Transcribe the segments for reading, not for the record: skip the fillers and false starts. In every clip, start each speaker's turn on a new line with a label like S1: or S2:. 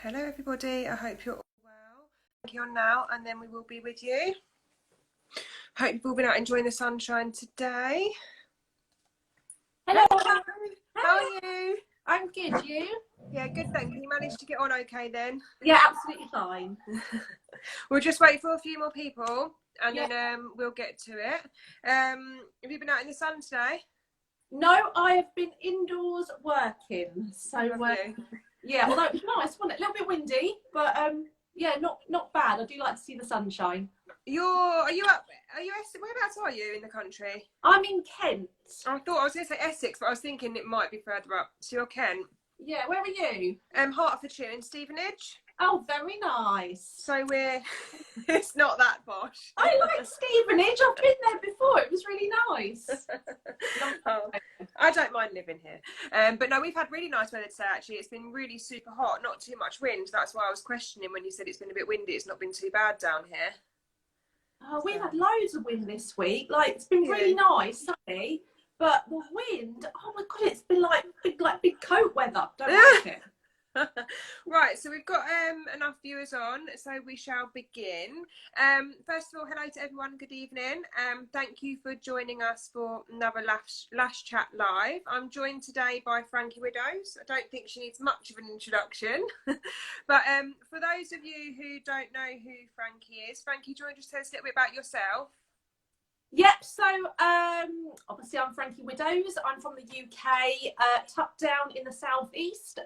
S1: Hello everybody, I hope you're all well. Thank you on now and then we will be with you. Hope you've all been out enjoying the sunshine today.
S2: Hello.
S1: How are you?
S2: I'm good, you?
S1: Yeah, good, thank you. You managed to get on okay then?
S2: Yeah, absolutely fine.
S1: We'll just wait for a few more people and
S2: Yeah.
S1: then we'll get to it. Have you been out in the sun today?
S2: No, I have been indoors working. So
S1: Have you?
S2: yeah, although it was nice, wasn't it? A little bit windy, but yeah, not bad. I do like to see the sunshine.
S1: Whereabouts are you in the country?
S2: I'm in Kent.
S1: I thought I was going to say Essex, but I was thinking it might be further up. So you're Kent.
S2: Yeah, where are you?
S1: Hertfordshire in Stevenage.
S2: Oh, very nice.
S1: So it's not that posh.
S2: I like Stevenage. I've been there before. It was really nice.
S1: Oh, I don't mind living here. But no, we've had really nice weather today, actually. It's been really super hot, not too much wind. That's why I was questioning when you said it's been a bit windy. It's not been too bad down here.
S2: Oh, we've had loads of wind this week. Like, it's been really nice, sunny. But the wind, oh my God, it's been like big coat weather. Don't like it.
S1: Right, so we've got enough viewers on, so we shall begin. First of all, hello to everyone, good evening. Thank you for joining us for another Lash Chat Live. I'm joined today by Frankie Widdows. I don't think she needs much of an introduction. But for those of you who don't know who Frankie is, Frankie, do you want to just tell us a little bit about yourself?
S2: Yep, so obviously I'm Frankie Widdows. I'm from the UK, tucked down in the southeast,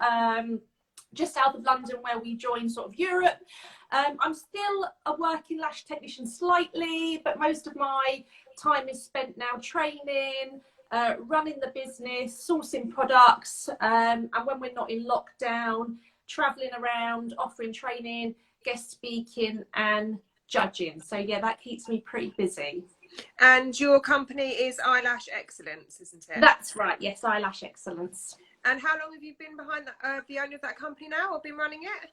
S2: just south of London, where we join sort of Europe. I'm still a working lash technician slightly, but most of my time is spent now training, running the business, sourcing products, and when we're not in lockdown, traveling around, offering training, guest speaking and judging. So yeah, that keeps me pretty busy.
S1: And your company is Eyelash Excellence, isn't it?
S2: That's right, yes, Eyelash Excellence.
S1: And how long have you been behind the owner of that company now, or been running it?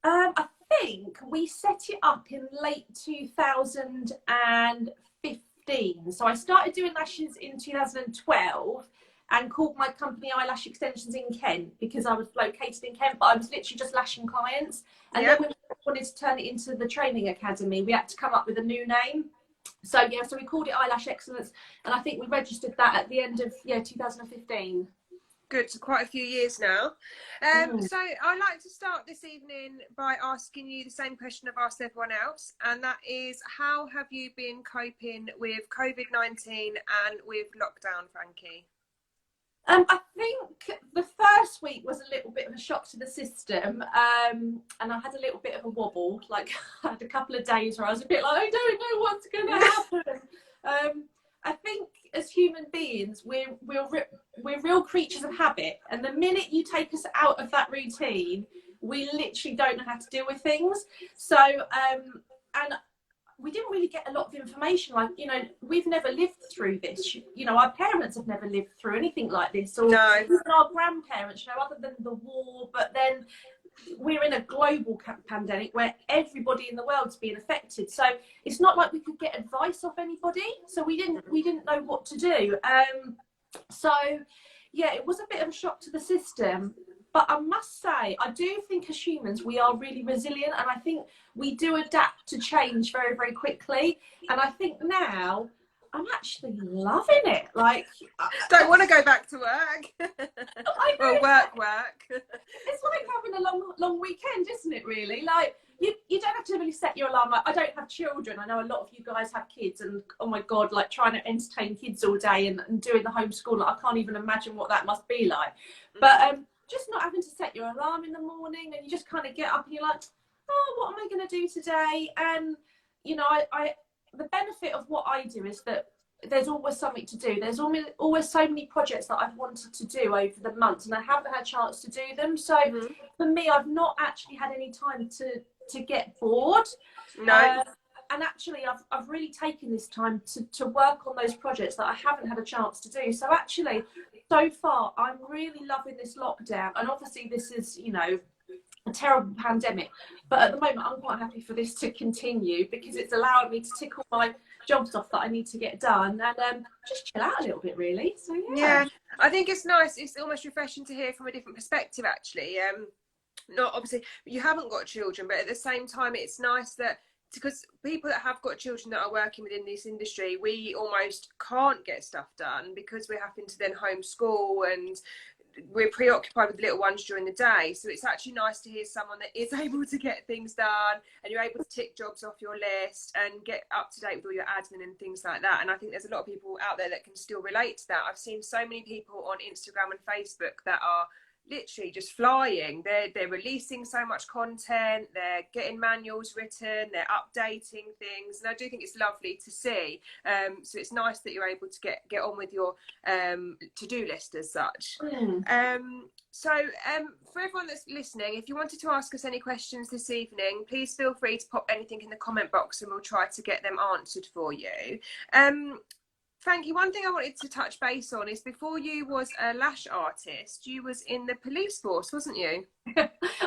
S2: I think we set it up in late 2015. So I started doing lashes in 2012 and called my company Eyelash Extensions in Kent because I was located in Kent, but I was literally just lashing clients. And then when we wanted to turn it into the training academy, we had to come up with a new name. So yeah, so we called it Eyelash Excellence, and I think we registered that at the end of 2015.
S1: Good, so quite a few years now. So I'd like to start this evening by asking you the same question I've asked everyone else, and that is, how have you been coping with COVID-19 and with lockdown, Frankie?
S2: I think the first week was a little bit of a shock to the system, and I had a little bit of a wobble. Like, I had a couple of days where I was a bit like, I don't know what's going to happen. I think as human beings, we're real creatures of habit, and the minute you take us out of that routine, we literally don't know how to deal with things. So, and we didn't really get a lot of information. Like, we've never lived through this. Our parents have never lived through anything like this, or even our grandparents, other than the war. But then we're in a global pandemic where everybody in the world's being affected. So it's not like we could get advice off anybody. So we didn't know what to do. So yeah, it was a bit of a shock to the system. But I must say, I do think as humans, we are really resilient, and I think we do adapt to change very, very quickly. And I think now I'm actually loving it. Like,
S1: don't want to go back to work. Well, work.
S2: It's like having a long weekend, isn't it, really? Like, you don't have to really set your alarm. Like, I don't have children. I know a lot of you guys have kids, and oh my God, like trying to entertain kids all day and doing the homeschool, like, I can't even imagine what that must be like. But just not having to set your alarm in the morning, and you just kind of get up and you're like, oh, what am I going to do today? And the benefit of what I do is that there's always something to do. There's always so many projects that I've wanted to do over the months, and I haven't had a chance to do them. So for me, I've not actually had any time to get bored.
S1: No.
S2: And actually, I've really taken this time to work on those projects that I haven't had a chance to do. So actually, so far, I'm really loving this lockdown. And obviously, this is, a terrible pandemic. But at the moment, I'm quite happy for this to continue because it's allowing me to tick all my jobs off that I need to get done and just chill out a little bit, really. So, yeah.
S1: I think it's nice. It's almost refreshing to hear from a different perspective, actually. not obviously you haven't got children, but at the same time it's nice that, because people that have got children that are working within this industry, we almost can't get stuff done because we're having to then homeschool and we're preoccupied with little ones during the day. So it's actually nice to hear someone that is able to get things done, and you're able to tick jobs off your list and get up to date with all your admin and things like that. And I think there's a lot of people out there that can still relate to that. I've seen so many people on Instagram and Facebook that are literally just flying. They're releasing so much content, they're getting manuals written, they're updating things, and I do think it's lovely to see. So it's nice that you're able to get on with your to-do list as such. So for everyone that's listening, if you wanted to ask us any questions this evening, please feel free to pop anything in the comment box and we'll try to get them answered for you. Frankie, one thing I wanted to touch base on is, before you was a lash artist, you was in the police force, wasn't you?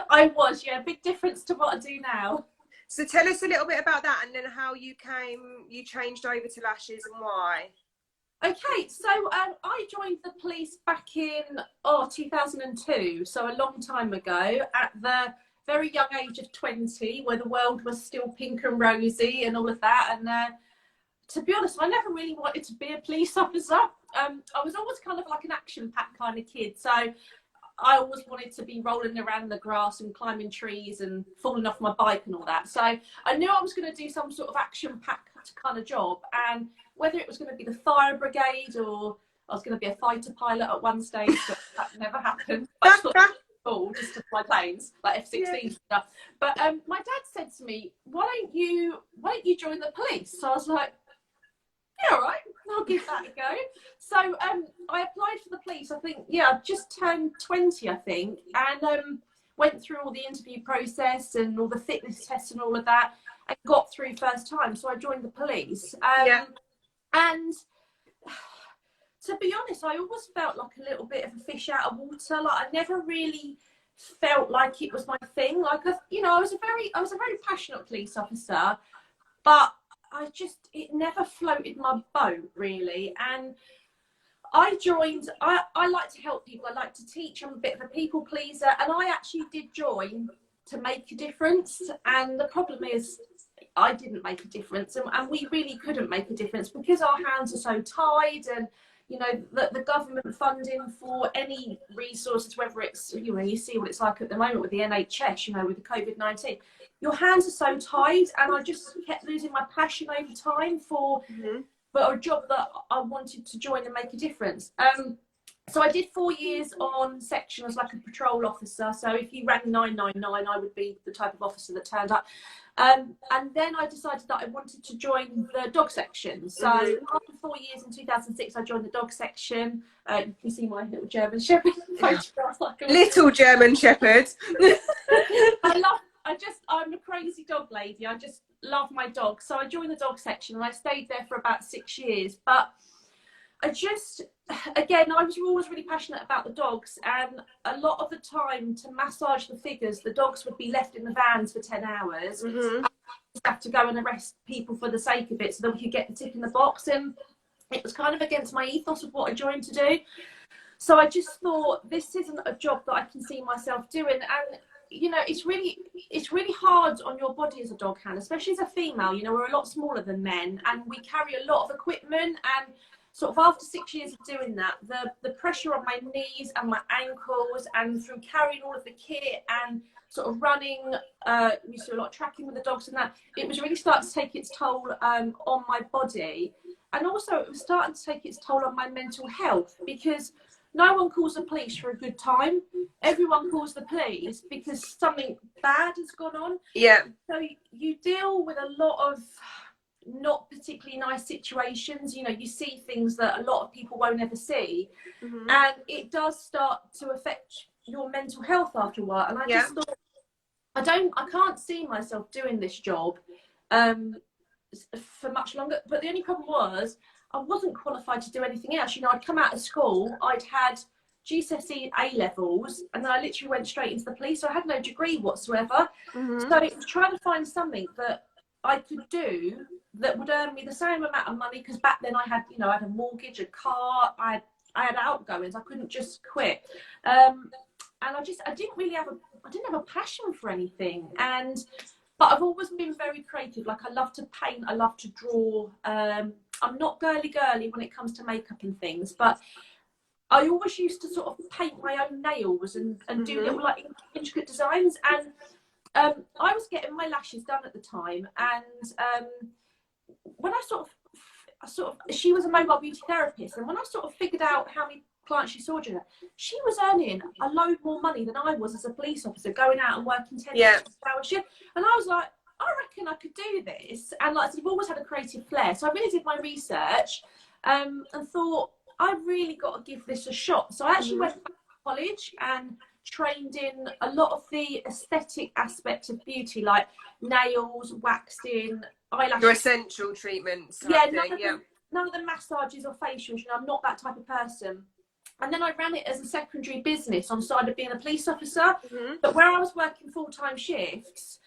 S2: I was, yeah. Big difference to what I do now.
S1: So tell us a little bit about that, and then how you changed over to lashes and why.
S2: Okay, so I joined the police back in 2002, so a long time ago, at the very young age of 20, where the world was still pink and rosy and all of that. And to be honest, I never really wanted to be a police officer. I was always kind of like an action-packed kind of kid. So I always wanted to be rolling around the grass and climbing trees and falling off my bike and all that. So I knew I was going to do some sort of action-packed kind of job. And whether it was going to be the fire brigade or I was going to be a fighter pilot at one stage, but that never happened. I just thought, cool, just to fly planes, like F-16 stuff. But my dad said to me, why don't you join the police? So I was like, yeah, all right, I'll give that a go. So I applied for the police, I think, yeah, I just turned 20, I think, and went through all the interview process and all the fitness tests and all of that, and got through first time. So I joined the police. And to be honest, I always felt like a little bit of a fish out of water. Like I never really felt like it was my thing. Like, I was a very passionate police officer, but it never floated my boat really. And I joined, I like to help people, I like to teach, I'm a bit of a people pleaser, and I actually did join to make a difference. And the problem is, I didn't make a difference, and we really couldn't make a difference because our hands are so tied, and the government funding for any resources, whether it's, you see what it's like at the moment with the NHS, with the COVID-19, your hands are so tied, and I just kept losing my passion over time for a job that I wanted to join and make a difference. So I did 4 years on section as like a patrol officer. So if you rang 999, I would be the type of officer that turned up. And then I decided that I wanted to join the dog section. So after 4 years in 2006, I joined the dog section. You can see my little German Shepherd.
S1: Little German Shepherd.
S2: I'm a crazy dog lady. I just love my dog. So I joined the dog section and I stayed there for about 6 years. But I was always really passionate about the dogs, and a lot of the time to massage the figures, the dogs would be left in the vans for 10 hours. I just have to go and arrest people for the sake of it so that we could get the tick in the box, and it was kind of against my ethos of what I joined to do. So I just thought, this isn't a job that I can see myself doing. And it's really hard on your body as a dog hand, especially as a female. We're a lot smaller than men, and we carry a lot of equipment, and sort of after 6 years of doing that, the pressure on my knees and my ankles, and through carrying all of the kit and sort of running, we used to do a lot of tracking with the dogs and that, it was really starting to take its toll on my body. And also it was starting to take its toll on my mental health, because no one calls the police for a good time. Everyone calls the police because something bad has gone on. Yeah. So you deal with a lot of not particularly nice situations. You see things that a lot of people won't ever see, and it does start to affect your mental health after a while. And I just thought, I can't see myself doing this job for much longer. But the only problem was, I wasn't qualified to do anything else. I'd come out of school, I'd had GCSE A levels, and then I literally went straight into the police. So I had no degree whatsoever. So it was trying to find something that I could do that would earn me the same amount of money, because back then I had a mortgage, a car, I had outgoings, I couldn't just quit. and I didn't have a passion for anything. But I've always been very creative. Like, I love to paint, I love to draw. I'm not girly when it comes to makeup and things, but I always used to sort of paint my own nails and do little like intricate designs. And I was getting my lashes done at the time, and when I sort of, she was a mobile beauty therapist, and when I sort of figured out how many clients she saw during that, she was earning a load more money than I was as a police officer, going out and working 10 hours shift. And I was like, I reckon I could do this. And like I said, I've always had a creative flair, so I really did my research and thought, I've really got to give this a shot. So I actually went back to college and trained in a lot of the aesthetic aspects of beauty, like nails, waxing, eyelashes.
S1: Your essential treatments.
S2: None of the massages or facials. You know, I'm not that type of person. And then I ran it as a secondary business on the side of being a police officer. But where I was working full-time shifts,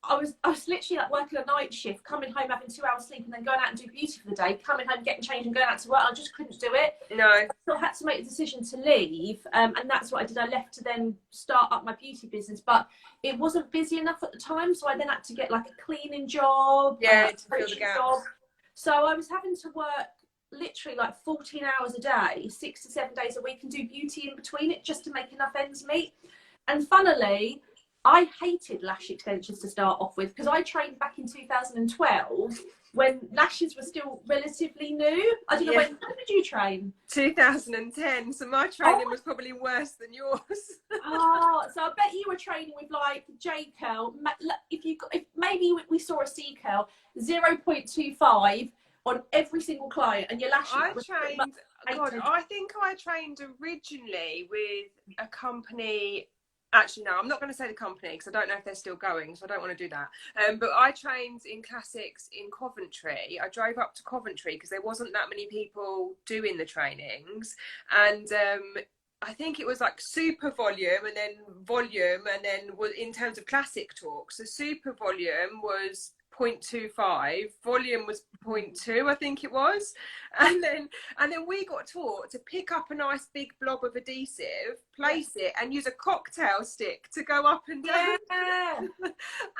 S2: I was literally like working a night shift, coming home having 2 hours sleep, and then going out and do beauty for the day, coming home, getting changed and going out to work. I just couldn't do it.
S1: No.
S2: So I had to make a decision to leave, and that's what I did. I left to then start up my beauty business, but it wasn't busy enough at the time, so I then had to get like a cleaning job,
S1: to fill the gaps.
S2: So I was having to work literally like 14 hours a day, 6 to 7 days a week, and do beauty in between it just to make enough ends meet. And funnily, I hated lash extensions to start off with, because I trained back in 2012 when lashes were still relatively new. I don't know, when did you train?
S1: 2010, so my training was probably worse than yours.
S2: So I bet you were training with like J curl. If maybe we saw a C curl, 0.25 on every single client, and your lashes.
S1: I think I trained originally with a company. Actually, no, I'm not going to say the company because I don't know if they're still going, so I don't want to do that. But I trained in classics in Coventry. I drove up to Coventry because there wasn't that many people doing the trainings. And I think it was like super volume and then in terms of classic talk. So super volume was 0.25, volume was 0.2, I think it was, and then we got taught to pick up a nice big blob of adhesive, place it, and use a cocktail stick to go up and down.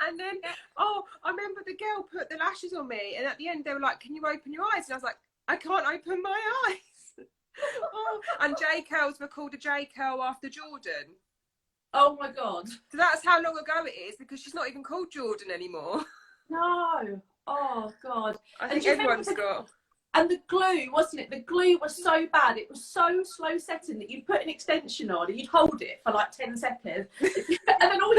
S1: And then I remember the girl put the lashes on me, and at the end they were like, "Can you open your eyes?" And I was like, "I can't open my eyes." And J curls were called a J curl after Jordan.
S2: Oh my god!
S1: So that's how long ago it is, because she's not even called Jordan anymore.
S2: No. Oh god.
S1: I think everyone's got.
S2: And the glue, wasn't it? The glue was so bad. It was so slow setting that you'd put an extension on and you'd hold it for like 10 seconds. And then all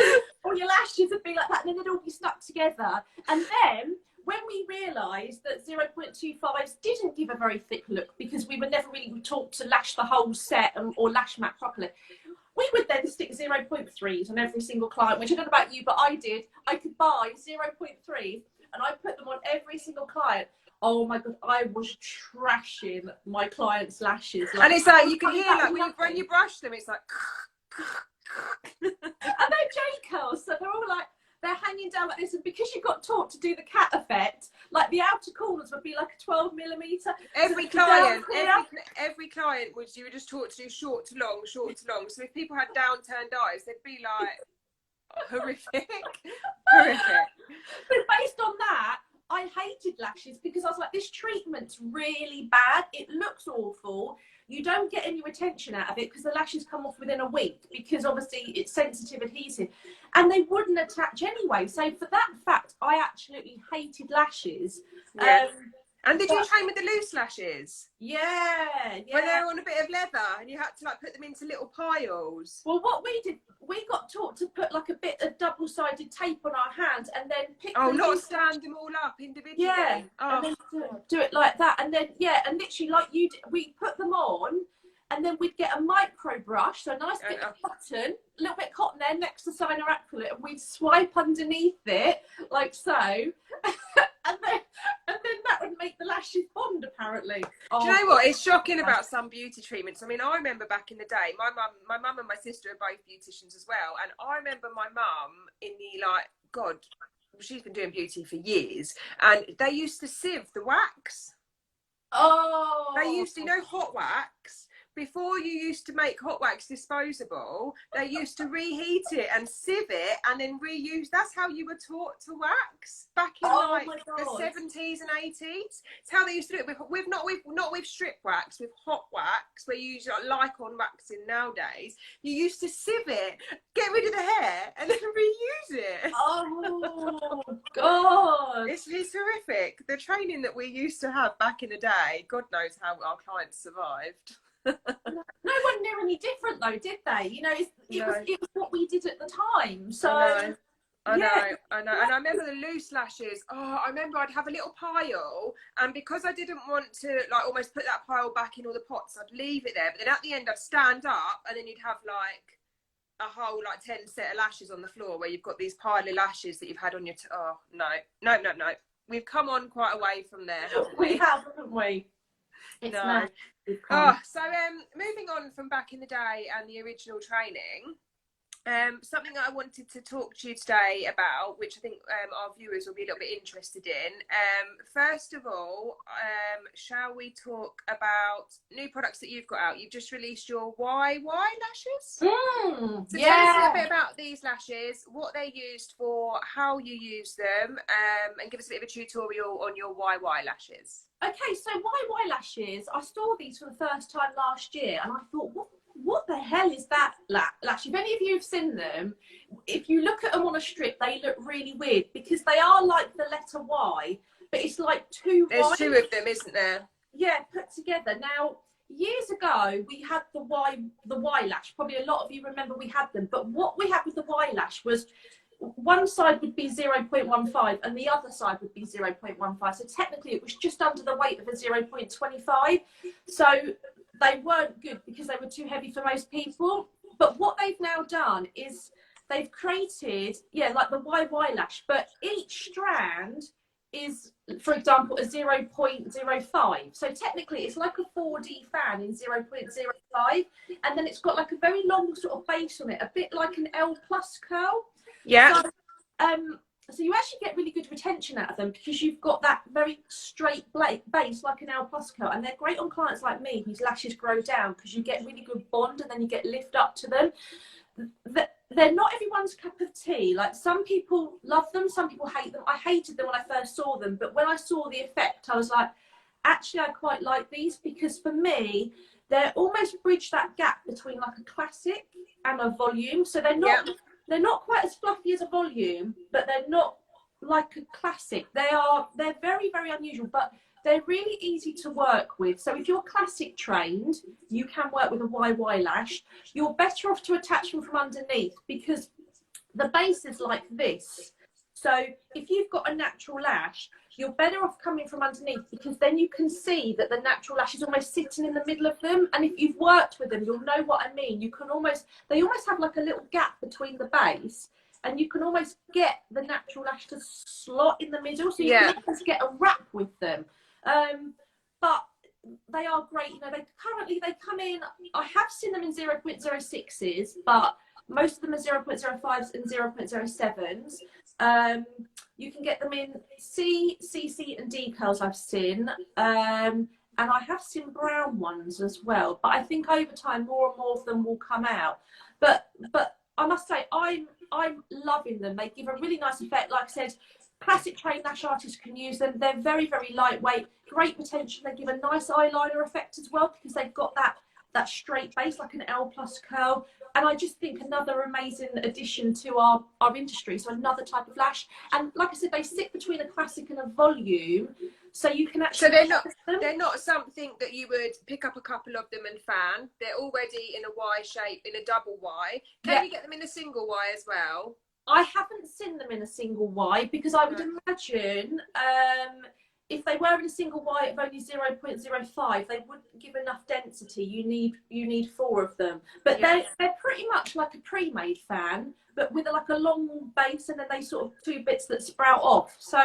S2: your lashes would be like that, and then they'd all be stuck together. And then when we realised that 0.25s didn't give a very thick look, because we were never really taught to lash the whole set or lash mat properly, we would then stick 0.3s on every single client, which I don't know about you, but I did. I could buy 0.3s and I put them on every single client. Oh my god, I was trashing my clients' lashes.
S1: And it's like, you can hear like when you brush them, it's like.
S2: And they're J curls, so they're all like, they're hanging down like this, and because you got taught to do the cat effect, like the outer corners would be like a 12mm.
S1: Every client was, you were just taught to do short to long. So if people had downturned eyes, they'd be like horrific.
S2: But based on that, I hated lashes, because I was like, this treatment's really bad. It looks awful. You don't get any retention out of it because the lashes come off within a week, because obviously it's sensitive adhesive, and they wouldn't attach anyway. So for that fact, I absolutely hated lashes.
S1: And did you train with the loose lashes?
S2: Yeah.
S1: When they were on a bit of leather and you had to like put them into little piles?
S2: Well, what we did, we got taught to put like a bit of double-sided tape on our hands and then pick
S1: not stand them all up individually.
S2: Yeah. And then do it like that. And then, and literally like you did, we put them on, and then we'd get a micro brush, so a nice bit of cotton, a little bit of cotton there next to cyanoacrylate, and we'd swipe underneath it like so. And then that would make the lashes bond, apparently.
S1: Do you know what? It's shocking about some beauty treatments. I mean, I remember back in the day, my mum and my sister are both beauticians as well. And I remember my mum in the, she's been doing beauty for years. And they used to sieve the wax.
S2: Oh.
S1: They used to, hot wax. before you used to make hot wax disposable, they used to reheat it and sieve it and then reuse. That's how you were taught to wax back in like the 70s and 80s. It's how they used to do it. Not with strip wax, with hot wax, where you use like Lycon waxing nowadays. You used to sieve it, get rid of the hair, and then reuse it.
S2: Oh God,
S1: it's horrific. The training that we used to have back in the day, God knows how our clients survived.
S2: No one knew any different though, did they? You know, it was what we did at the time. So
S1: I know. And I remember the loose lashes. Oh, I remember I'd have a little pile, and because I didn't want to like almost put that pile back in all the pots, I'd leave it there. But then at the end, I'd stand up, and then you'd have like a whole like 10 set of lashes on the floor, where you've got these pile of lashes that you've had on your. Oh no. We've come on quite a way from there, haven't we?
S2: We have, haven't we?
S1: No. Oh, so moving on from back in the day and the original training, something that I wanted to talk to you today about, which I think our viewers will be a little bit interested in. First of all, shall we talk about new products that you've got out? You've just released your YY lashes. So tell us a little bit about these lashes, what they're used for, how you use them, and give us a bit of a tutorial on your YY lashes.
S2: Okay, so YY lashes, I saw these for the first time last year, and I thought, what the hell is that lash? If any of you have seen them, if you look at them on a strip, they look really weird because they are like the letter Y, but it's like two
S1: There's
S2: Ys.
S1: two of them, isn't there?
S2: Yeah, put together. Now, years ago, we had the Y lash. Probably a lot of you remember we had them, but what we had with the Y lash was one side would be 0.15 and the other side would be 0.15. So technically it was just under the weight of a 0.25. So they weren't good because they were too heavy for most people. But what they've now done is they've created, like the YY lash, but each strand is, for example, a 0.05. So technically it's like a 4D fan in 0.05. And then it's got like a very long sort of base on it, a bit like an L plus curl.
S1: Yeah.
S2: So you actually get really good retention out of them because you've got that very straight base like an L plus curl, and they're great on clients like me whose lashes grow down because you get really good bond and then you get lift up to them. They're not everyone's cup of tea. Like some people love them, some people hate them. I hated them when I first saw them, but when I saw the effect, I was like, actually, I quite like these because for me, they're almost bridge that gap between like a classic and a volume. So they're not. Yeah. They're not quite as fluffy as a volume, but they're not like a classic. They're very, very unusual, but they're really easy to work with. So if you're classic trained, you can work with a YY lash. You're better off to attach them from underneath because the base is like this. So if you've got a natural lash, you're better off coming from underneath because then you can see that the natural lash is almost sitting in the middle of them. And if you've worked with them, you'll know what I mean. They almost have like a little gap between the base and you can almost get the natural lash to slot in the middle. So you can almost get a wrap with them. But they are great. You know, they come in, I have seen them in 0.06s, but most of them are 0.05s and 0.07s. You can get them in C, CC and D curls I've seen. And I have seen brown ones as well. But I think over time more and more of them will come out. But I must say I'm loving them. They give a really nice effect. Like I said, classic trained lash artists can use them. They're very, very lightweight, great retention. They give a nice eyeliner effect as well because they've got that straight base like an L plus curl. And I just think another amazing addition to our industry. So another type of lash. And like I said, they sit between a classic and a volume. So you can actually...
S1: So they're not something that you would pick up a couple of them and fan. They're already in a Y shape, in a double Y. Can you get them in a single Y as well?
S2: I haven't seen them in a single Y because I would imagine... if they were in a single Y of only 0.05, they wouldn't give enough density. You need 4 of them. But they're pretty much like a pre-made fan, but with like a long base and then they sort of 2 bits that sprout off. So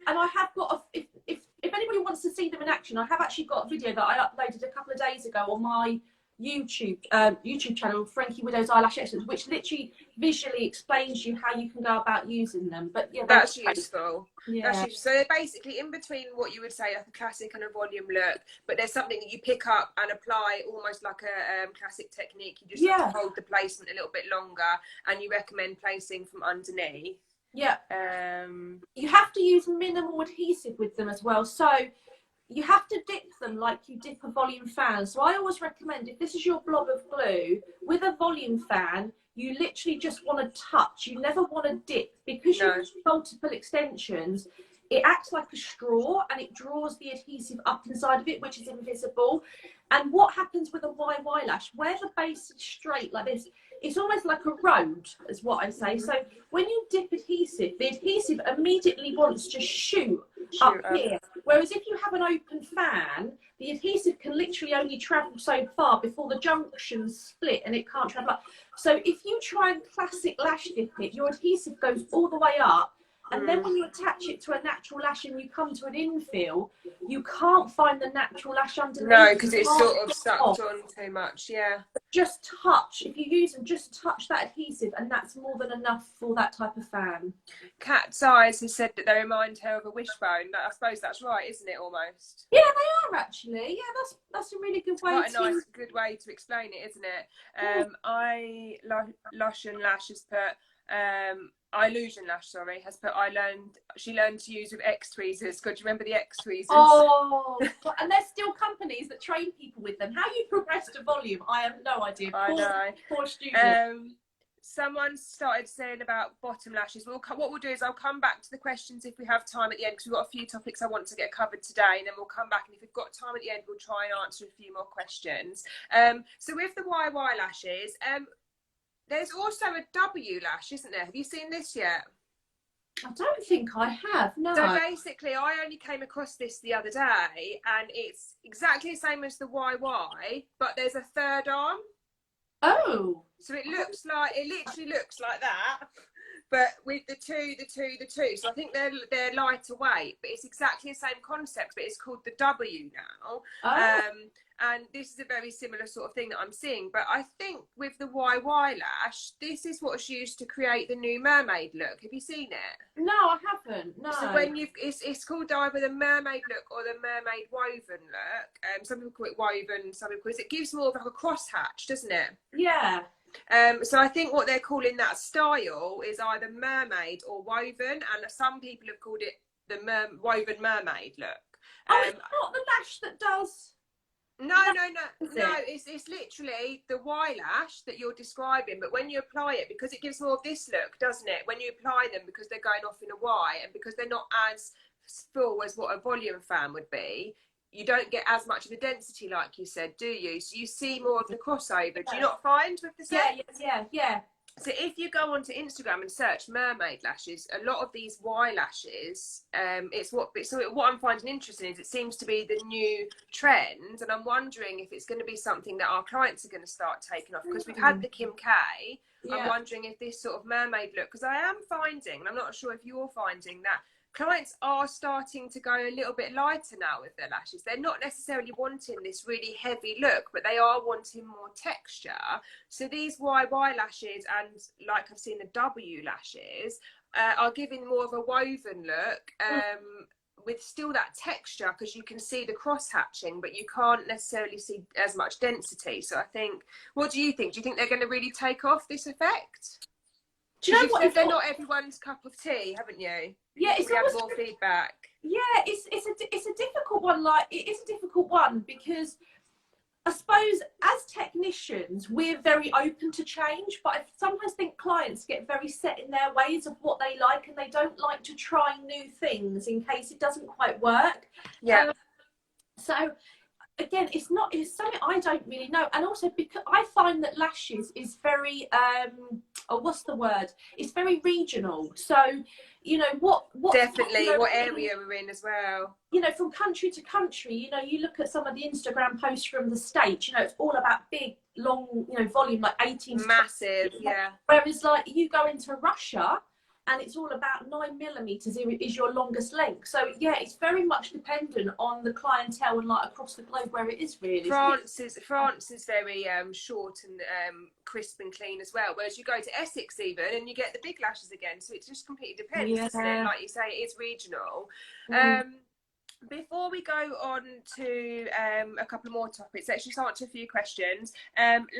S2: and I have got if anybody wants to see them in action, I have actually got a video that I uploaded a couple of days ago on my YouTube channel, Frankie Widdows Eyelash Experts, which literally visually explains you how you can go about using them. But yeah,
S1: that's useful.
S2: Yeah.
S1: That's useful. So they're basically in between what you would say like a classic and a volume look, but there's something that you pick up and apply almost like a classic technique. You just have to hold the placement a little bit longer, and you recommend placing from underneath.
S2: Yeah. You have to use minimal adhesive with them as well. So you have to dip them like you dip a volume fan. So I always recommend, if this is your blob of glue, with a volume fan, you literally just want to touch. You never want to dip, because you have multiple extensions. It acts like a straw and it draws the adhesive up inside of it, which is invisible. And what happens with a YY lash, where the base is straight like this, it's almost like a road, is what I say. So when you dip adhesive, the adhesive immediately wants to shoot up here. Whereas if you have an open fan, the adhesive can literally only travel so far before the junctions split and it can't travel up. So if you try and classic lash dip it, your adhesive goes all the way up. And then when you attach it to a natural lash and you come to an infill, you can't find the natural lash underneath.
S1: No, because it's sort of stuck on too much,
S2: Just touch. If you use them, just touch that adhesive, and that's more than enough for that type of fan.
S1: Cat's Eyes has said that they remind her of a wishbone. I suppose that's right, isn't it, almost?
S2: Yeah, they are actually. Yeah, that's a really good way
S1: Quite a nice, good way to explain it, isn't it? Lash and Lash has put... Illusion Lash, sorry, has put she learned to use with X tweezers. God, do you remember the X tweezers?
S2: Oh, and there's still companies that train people with them. How you progress to volume, I have no idea.
S1: I know.
S2: Poor students.
S1: Someone started saying about bottom lashes. What we'll do is I'll come back to the questions if we have time at the end, because we've got a few topics I want to get covered today, and then we'll come back, and if we've got time at the end, we'll try and answer a few more questions. So with the YY lashes, there's also a W lash, isn't there? Have you seen this yet?
S2: I don't think I have, no.
S1: So basically, I only came across this the other day, and it's exactly the same as the YY, but there's a third arm.
S2: Oh.
S1: So it literally looks like that, but with the two. So I think they're lighter weight, but it's exactly the same concept, but it's called the W now.
S2: Oh.
S1: And this is a very similar sort of thing that I'm seeing. But I think with the YY lash, this is what's used to create the new mermaid look. Have you seen it?
S2: No, I haven't. No.
S1: So when it's called either the mermaid look or the mermaid woven look. Some people call it woven, some people call it gives more of like a crosshatch, doesn't it?
S2: Yeah.
S1: So I think what they're calling that style is either mermaid or woven, and some people have called it the woven mermaid look.
S2: It's not the lash that does.
S1: No. It's literally the Y lash that you're describing, but when you apply it, because it gives more of this look, doesn't it? When you apply them, because they're going off in a Y, and because they're not as full as what a volume fan would be, you don't get as much of the density, like you said, do you? So you see more of the crossover. Do you not find with the set?
S2: Yeah.
S1: So if you go onto Instagram and search mermaid lashes, a lot of these Y lashes, what I'm finding interesting is it seems to be the new trend, and I'm wondering if it's going to be something that our clients are going to start taking off, because we've had the Kim K. I'm wondering if this sort of mermaid look, because I am finding, and I'm not sure if you're finding that clients are starting to go a little bit lighter now with their lashes. They're not necessarily wanting this really heavy look, but they are wanting more texture. So these YY lashes, and like I've seen the W lashes, are giving more of a woven look, with still that texture, because you can see the cross hatching, but you can't necessarily see as much density. So I think, what do you think? Do you think they're going to really take off this effect?
S2: Do you know what?
S1: They're not everyone's cup of tea, haven't you?
S2: Yeah, it's
S1: almost more feedback.
S2: Yeah, it's a difficult one. Like, it is a difficult one, because I suppose as technicians we're very open to change, but I sometimes think clients get very set in their ways of what they like, and they don't like to try new things in case it doesn't quite work.
S1: Yeah.
S2: So again, it's something I don't really know, and also because I find that lashes is very what's the word? It's very regional. So you know what
S1: definitely what area we're in as well.
S2: You know, from country to country. You know, you look at some of the Instagram posts from the States. You know, it's all about big, long, volume, like 18.
S1: Massive, yeah.
S2: Whereas, like, you go into Russia, and it's all about 9mm is your longest length. So yeah, it's very much dependent on the clientele and like across the globe where it is really.
S1: France is very short and crisp and clean as well. Whereas you go to Essex even and you get the big lashes again. So it just completely depends, doesn't it? Like you say, it is regional. Before we go on to a couple more topics, let's just answer a few questions.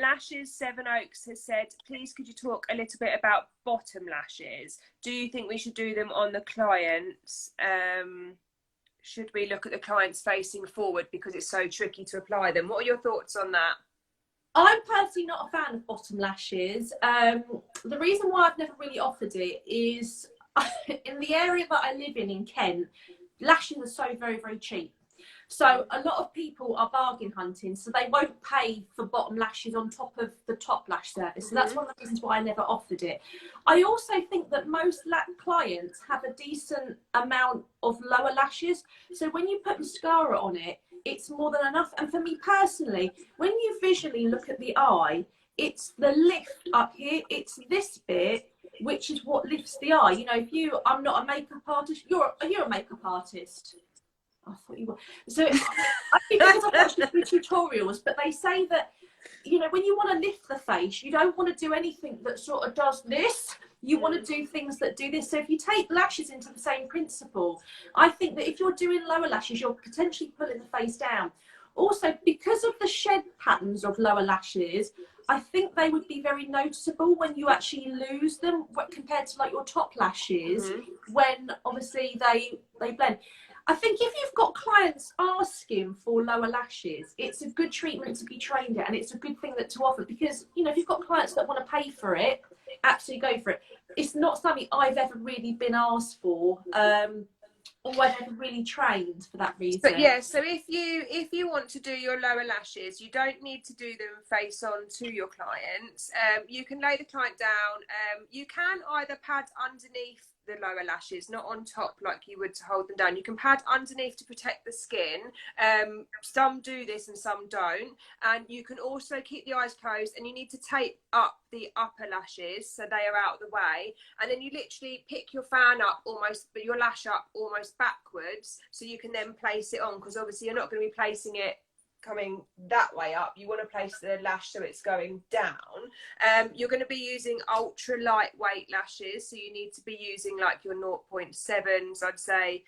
S1: Lashes Seven Oaks has said, please could you talk a little bit about bottom lashes? Do you think we should do them on the clients? Should we look at the clients facing forward because it's so tricky to apply them? What are your thoughts on that?
S2: I'm personally not a fan of bottom lashes. The reason why I've never really offered it is in the area that I live in Kent, lashes are so very, very cheap. So a lot of people are bargain hunting, so they won't pay for bottom lashes on top of the top lash service. So that's one of the reasons why I never offered it. I also think that most clients have a decent amount of lower lashes. So when you put mascara on it, it's more than enough. And for me personally, when you visually look at the eye, it's the lift up here. It's this bit, which is what lifts the eye. You know, I'm not a makeup artist. You're a makeup artist. I thought you were. So I think because I've watched a few tutorials, but they say that, you know, when you want to lift the face, you don't want to do anything that sort of does this. You want to do things that do this. So if you take lashes into the same principle, I think that if you're doing lower lashes, you're potentially pulling the face down. Also, because of the shed patterns of lower lashes, I think they would be very noticeable when you actually lose them compared to like your top lashes, when obviously they blend. I think if you've got clients asking for lower lashes, it's a good treatment to be trained at, and it's a good thing to offer, because, you know, if you've got clients that want to pay for it, absolutely go for it. It's not something I've ever really been asked for, or I've ever really trained for that reason.
S1: But yeah, so if you want to do your lower lashes, you don't need to do them face on to your clients. You can lay the client down. You can either pad underneath the lower lashes, not on top like you would to hold them down. You can pad underneath to protect the skin. Some do this and some don't. And you can also keep the eyes closed, and you need to tape up the upper lashes so they are out of the way. And then you literally pick your fan up your lash up almost backwards, so you can then place it on, because obviously you're not going to be placing it coming that way up. You want to place the lash so it's going down. You're going to be using ultra lightweight lashes, so you need to be using like your 0.7s. I'd say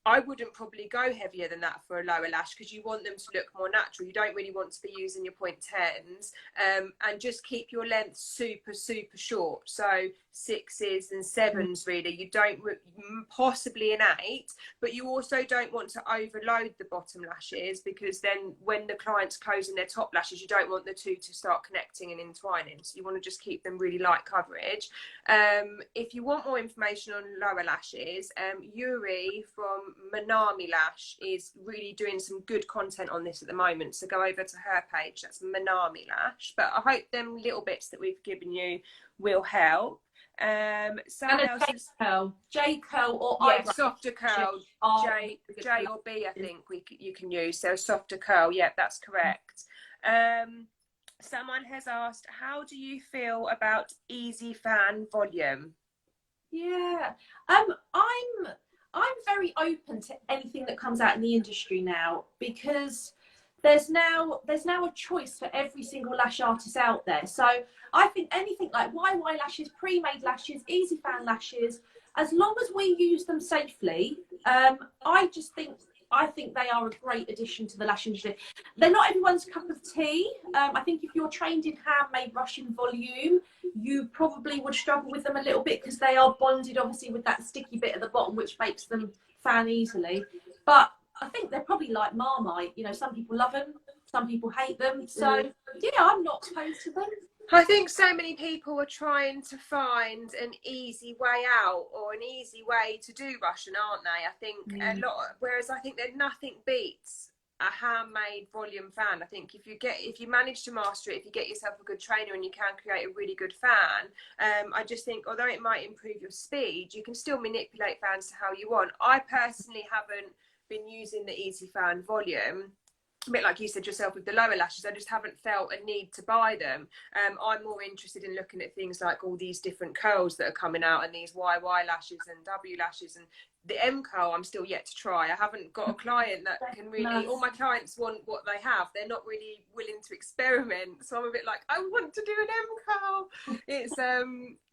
S1: I wouldn't probably go heavier than that for a lower lash, because you want them to look more natural. You don't really want to be using your 0.10s, and just keep your length super short. So 6s and 7s really. You don't, possibly an 8, but you also don't want to overload the bottom lashes, because then when the client's closing their top lashes, you don't want the two to start connecting and entwining. So you want to just keep them really light coverage. If you want more information on lower lashes, Yuri from Manami Lash is really doing some good content on this at the moment, so go over to her page. That's Manami Lash. But I hope them little bits that we've given you will help.
S2: And a J curl or eyebrow.
S1: Softer curl, J or B, I think you can use. So softer curl, yeah, that's correct. Someone has asked, how do you feel about easy fan volume?
S2: Yeah, I'm very open to anything that comes out in the industry now, because there's now a choice for every single lash artist out there. So I think anything like YY lashes, pre-made lashes, easy fan lashes, as long as we use them safely, I think they are a great addition to the lash industry. They're not everyone's cup of tea. I think if you're trained in handmade Russian volume, you probably would struggle with them a little bit, because they are bonded obviously with that sticky bit at the bottom, which makes them fan easily. But I think they're probably like Marmite. You know, some people love them, some people hate them. So yeah, I'm not opposed to them.
S1: I think so many people are trying to find an easy way out, or an easy way to do Russian, aren't they? I think a lot, whereas I think that nothing beats a handmade volume fan. I think if you manage to master it, if you get yourself a good trainer and you can create a really good fan, I just think although it might improve your speed, you can still manipulate fans to how you want. I personally haven't been using the easy fan volume. a bit like you said yourself with the lower lashes, I just haven't felt a need to buy them. I'm more interested in looking at things like all these different curls that are coming out, and these YY lashes and W lashes, and the M curl I'm still yet to try. I haven't got a client that can really, all my clients want what they have. They're not really willing to experiment. So I'm a bit like, I want to do an M curl. It's,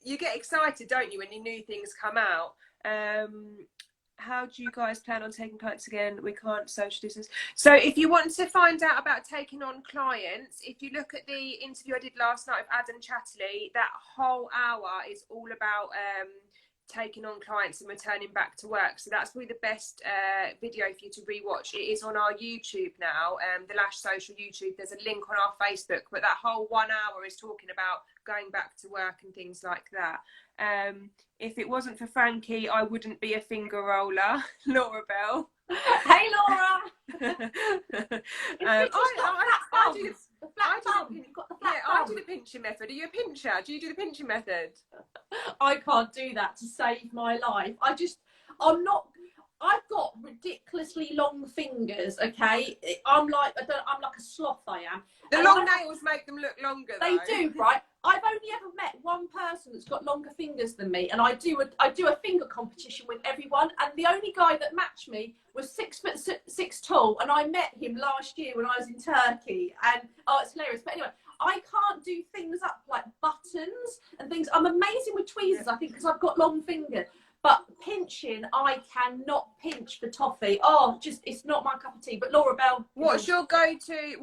S1: you get excited, don't you, when new things come out. How do you guys plan on taking clients again? We can't social distance. So if you want to find out about taking on clients, if you look at the interview I did last night with Adam Chatterley, that whole hour is all about taking on clients and returning back to work. So that's probably the best video for you to rewatch. It is on our YouTube now, the Lash Social YouTube. There's a link on our Facebook, but that whole 1 hour is talking about going back to work and things like that. If it wasn't for Frankie, I wouldn't be a finger roller. Laura Bell.
S2: Hey, Laura.
S1: I do the pinching method. Are you a pincher? Do you do the pinching method?
S2: I can't do that to save my life. I've got ridiculously long fingers, okay? I'm like a sloth, I am.
S1: The long nails make them look longer,
S2: though. They do, right? I've only ever met one person that's got longer fingers than me, and I do a finger competition with everyone, and the only guy that matched me was 6'6" tall, and I met him last year when I was in Turkey, and it's hilarious. But anyway, I can't do things up like buttons and things. I'm amazing with tweezers, I think, because I've got long fingers. But pinching, I cannot pinch for toffee. It's not my cup of tea. But Laura Bell,
S1: what's your go-to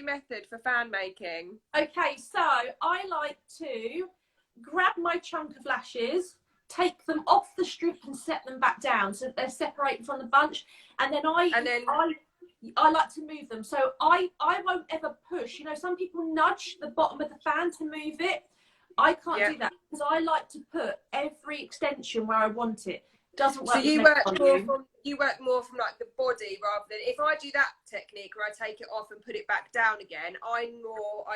S1: method for fan making?
S2: Okay, so I like to grab my chunk of lashes, take them off the strip and set them back down so they're separated from the bunch, and then I like to move them. So I won't ever push. You know, some people nudge the bottom of the fan to move it. I can't do that because I like to put every extension where I want it. Doesn't work.
S1: So you work more from like the body rather than, if I do that technique where I take it off and put it back down again, I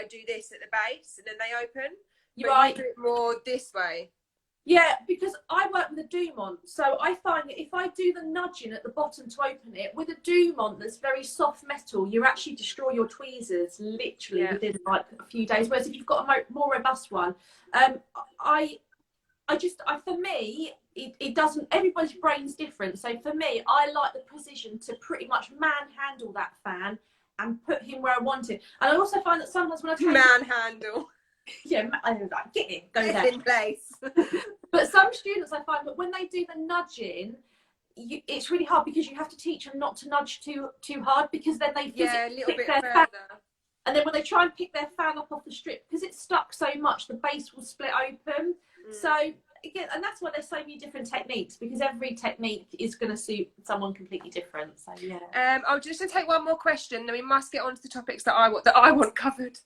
S1: do this at the base and then they open. You do it more this way.
S2: Yeah, because I work with a Dumont, so I find that if I do the nudging at the bottom to open it, with a Dumont that's very soft metal, you actually destroy your tweezers literally within like a few days. Whereas if you've got a more robust one, for me, it doesn't, everybody's brain's different. So for me, I like the precision to pretty much manhandle that fan and put him where I want it. And I also find that sometimes when I
S1: manhandle.
S2: Yeah, I was like, get in, go
S1: there. In place.
S2: But some students, I find that when they do the nudging, it's really hard because you have to teach them not to nudge too hard, because then they physically pick their fan, and then when they try and pick their fan up off the strip, because it's stuck so much, the base will split open. So again, and that's why there's so many different techniques, because every technique is going to suit someone completely different. So yeah.
S1: I'll just take one more question, then we must get on to the topics that I want covered.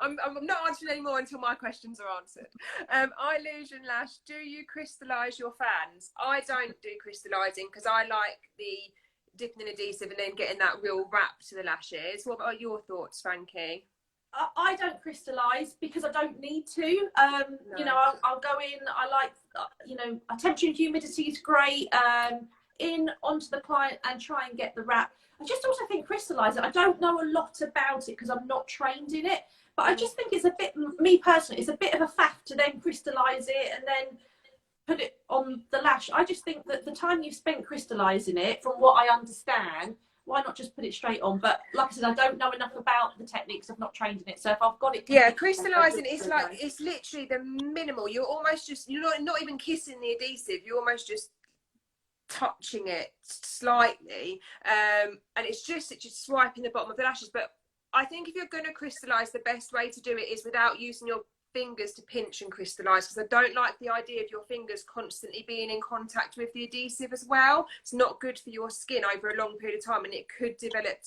S1: I'm not answering any more until my questions are answered. Eyelash and Lash, do you crystallise your fans? I don't do crystallising because I like the dipping in adhesive and then getting that real wrap to the lashes. What are your thoughts, Frankie?
S2: I don't crystallise because I don't need to. No. You know, I'll go in. I like, you know, temperature and humidity is great. In onto the client and try and get the wrap. I just also think crystallise it. I don't know a lot about it because I'm not trained in it. But I just think it's a bit, me personally, it's a bit of a faff to then crystallise it and then put it on the lash. I just think that the time you've spent crystallising it, from what I understand, why not just put it straight on? But like I said, I don't know enough about the techniques. I've not trained in it. So if I've got it,
S1: crystallising, it's literally the minimal. You're almost just, you're not even kissing the adhesive. You're almost just touching it slightly, and it's just swiping the bottom of the lashes. But I think if you're going to crystallise, the best way to do it is without using your fingers to pinch and crystallise, because I don't like the idea of your fingers constantly being in contact with the adhesive as well. It's not good for your skin over a long period of time, and it could develop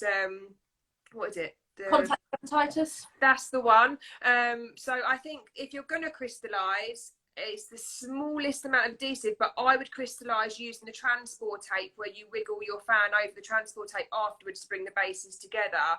S1: what is it?
S2: Contact dermatitis.
S1: That's the one. So I think if you're going to crystallise, it's the smallest amount of adhesive, but I would crystallise using the transport tape, where you wiggle your fan over the transport tape afterwards to bring the bases together,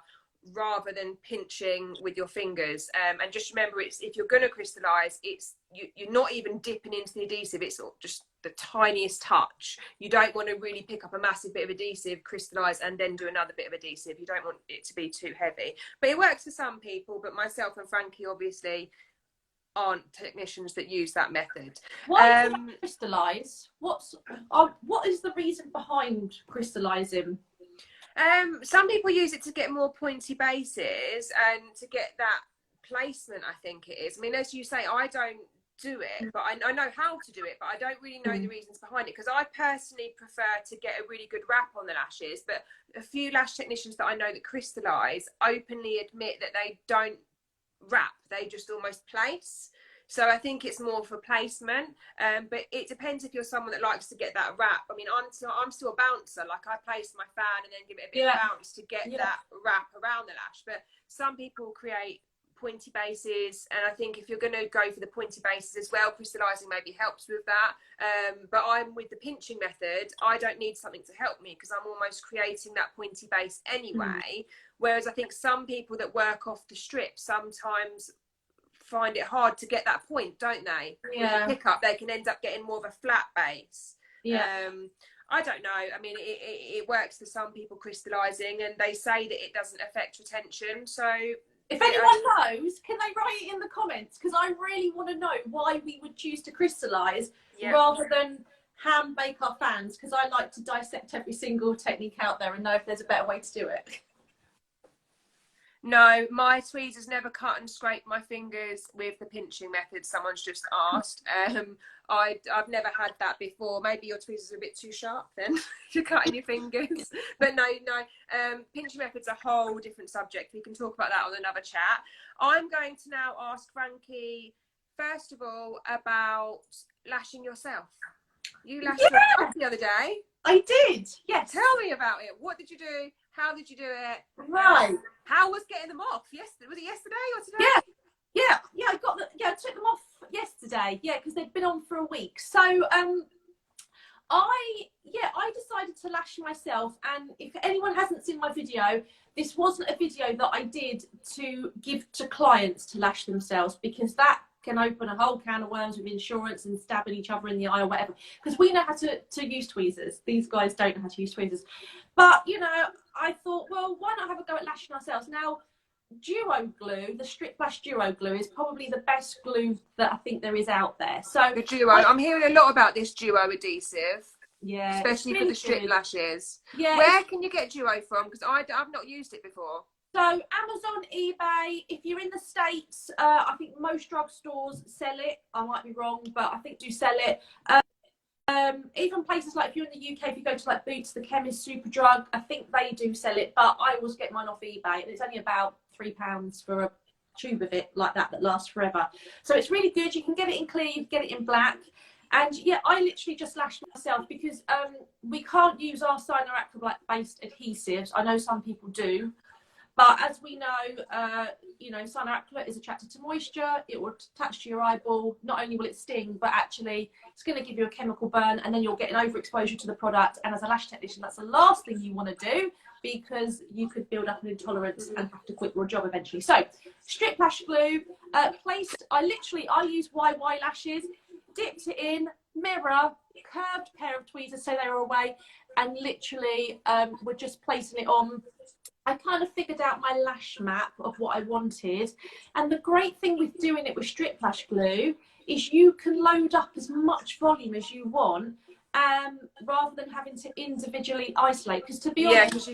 S1: rather than pinching with your fingers. And just remember, it's, if you're going to crystallise, it's you're not even dipping into the adhesive, it's just the tiniest touch. You don't want to really pick up a massive bit of adhesive, crystallize, and then do another bit of adhesive. You don't want it to be too heavy. But it works for some people, but myself and Frankie obviously aren't technicians that use that method.
S2: Why do you crystallise? What is the reason behind crystallising?
S1: Some people use it to get more pointy bases and to get that placement, I think it is. I mean, as you say, I don't do it, but I know how to do it, but I don't really know the reasons behind it, because I personally prefer to get a really good wrap on the lashes. But a few lash technicians that I know that crystallise openly admit that they don't wrap, they just almost place. So I think it's more for placement, but it depends if you're someone that likes to get that wrap. I mean, I'm still a bouncer. Like, I place my fan and then give it a bit of bounce to get that wrap around the lash. But some people create pointy bases, and I think if you're going to go for the pointy bases as well, crystallizing maybe helps with that. But I'm with the pinching method. I don't need something to help me, because I'm almost creating that pointy base anyway. Whereas I think some people that work off the strip sometimes find it hard to get that point, don't they?
S2: Yeah.
S1: With the pickup, they can end up getting more of a flat base.
S2: Yeah.
S1: I don't know. I mean, it works for some people, crystallizing, and they say that it doesn't affect retention. So
S2: if anyone knows, can they write it in the comments? Because I really want to know why we would choose to crystallise rather than hand bake our fans, because I like to dissect every single technique out there and know if there's a better way to do it.
S1: No, my tweezers never cut and scrape my fingers with the pinching method. Someone's just asked. I've never had that before. Maybe your tweezers are a bit too sharp then to cut in your fingers. But no. Pinching method's a whole different subject. We can talk about that on another chat. I'm going to now ask Frankie, first of all, about lashing yourself. You lashed yourself the other day.
S2: I did, yes.
S1: Tell me about it. What did you do? How did you do it?
S2: Right.
S1: How was getting them off? Yesterday? Was it yesterday or today?
S2: Yeah. I took them off yesterday. Yeah, because they'd been on for a week. So I decided to lash myself, and if anyone hasn't seen my video, this wasn't a video that I did to give to clients to lash themselves, because that can open a whole can of worms with insurance and stabbing each other in the eye or whatever, because we know how to use tweezers. These guys don't know how to use tweezers. But, you know, I thought, well, why not have a go at lashing ourselves? Now, Duo glue, the Strip Lash Duo glue, is probably the best glue that I think there is out there. So
S1: the Duo, I'm hearing a lot about this Duo adhesive.
S2: Yeah,
S1: especially really for the strip lashes.
S2: Yeah.
S1: Where can you get Duo from? Because I've not used it before.
S2: So Amazon, eBay. If you're in the States, I think most drugstores sell it. I might be wrong, but I think do sell it. Even places like if you're in the UK, if you go to like Boots, the Chemist, Superdrug, I think they do sell it. But I always get mine off eBay, and it's only about £3 for a tube of it like that lasts forever. So it's really good. You can get it in clear, you can get it in black. And yeah, I literally just lashed myself because we can't use our cyanoacrylate based adhesives. I know some people do. But as we know, you know, cyanoacrylate is attracted to moisture. It will attach to your eyeball. Not only will it sting, but actually it's going to give you a chemical burn, and then you'll get an overexposure to the product. And as a lash technician, that's the last thing you want to do, because you could build up an intolerance and have to quit your job eventually. So, strip lash glue, placed. I use YY lashes, dipped it in, mirror, curved pair of tweezers so they were away, and literally we're just placing it on. I kind of figured out my lash map of what I wanted. And the great thing with doing it with strip lash glue is you can load up as much volume as you want, rather than having to individually isolate. Because to be honest...
S1: is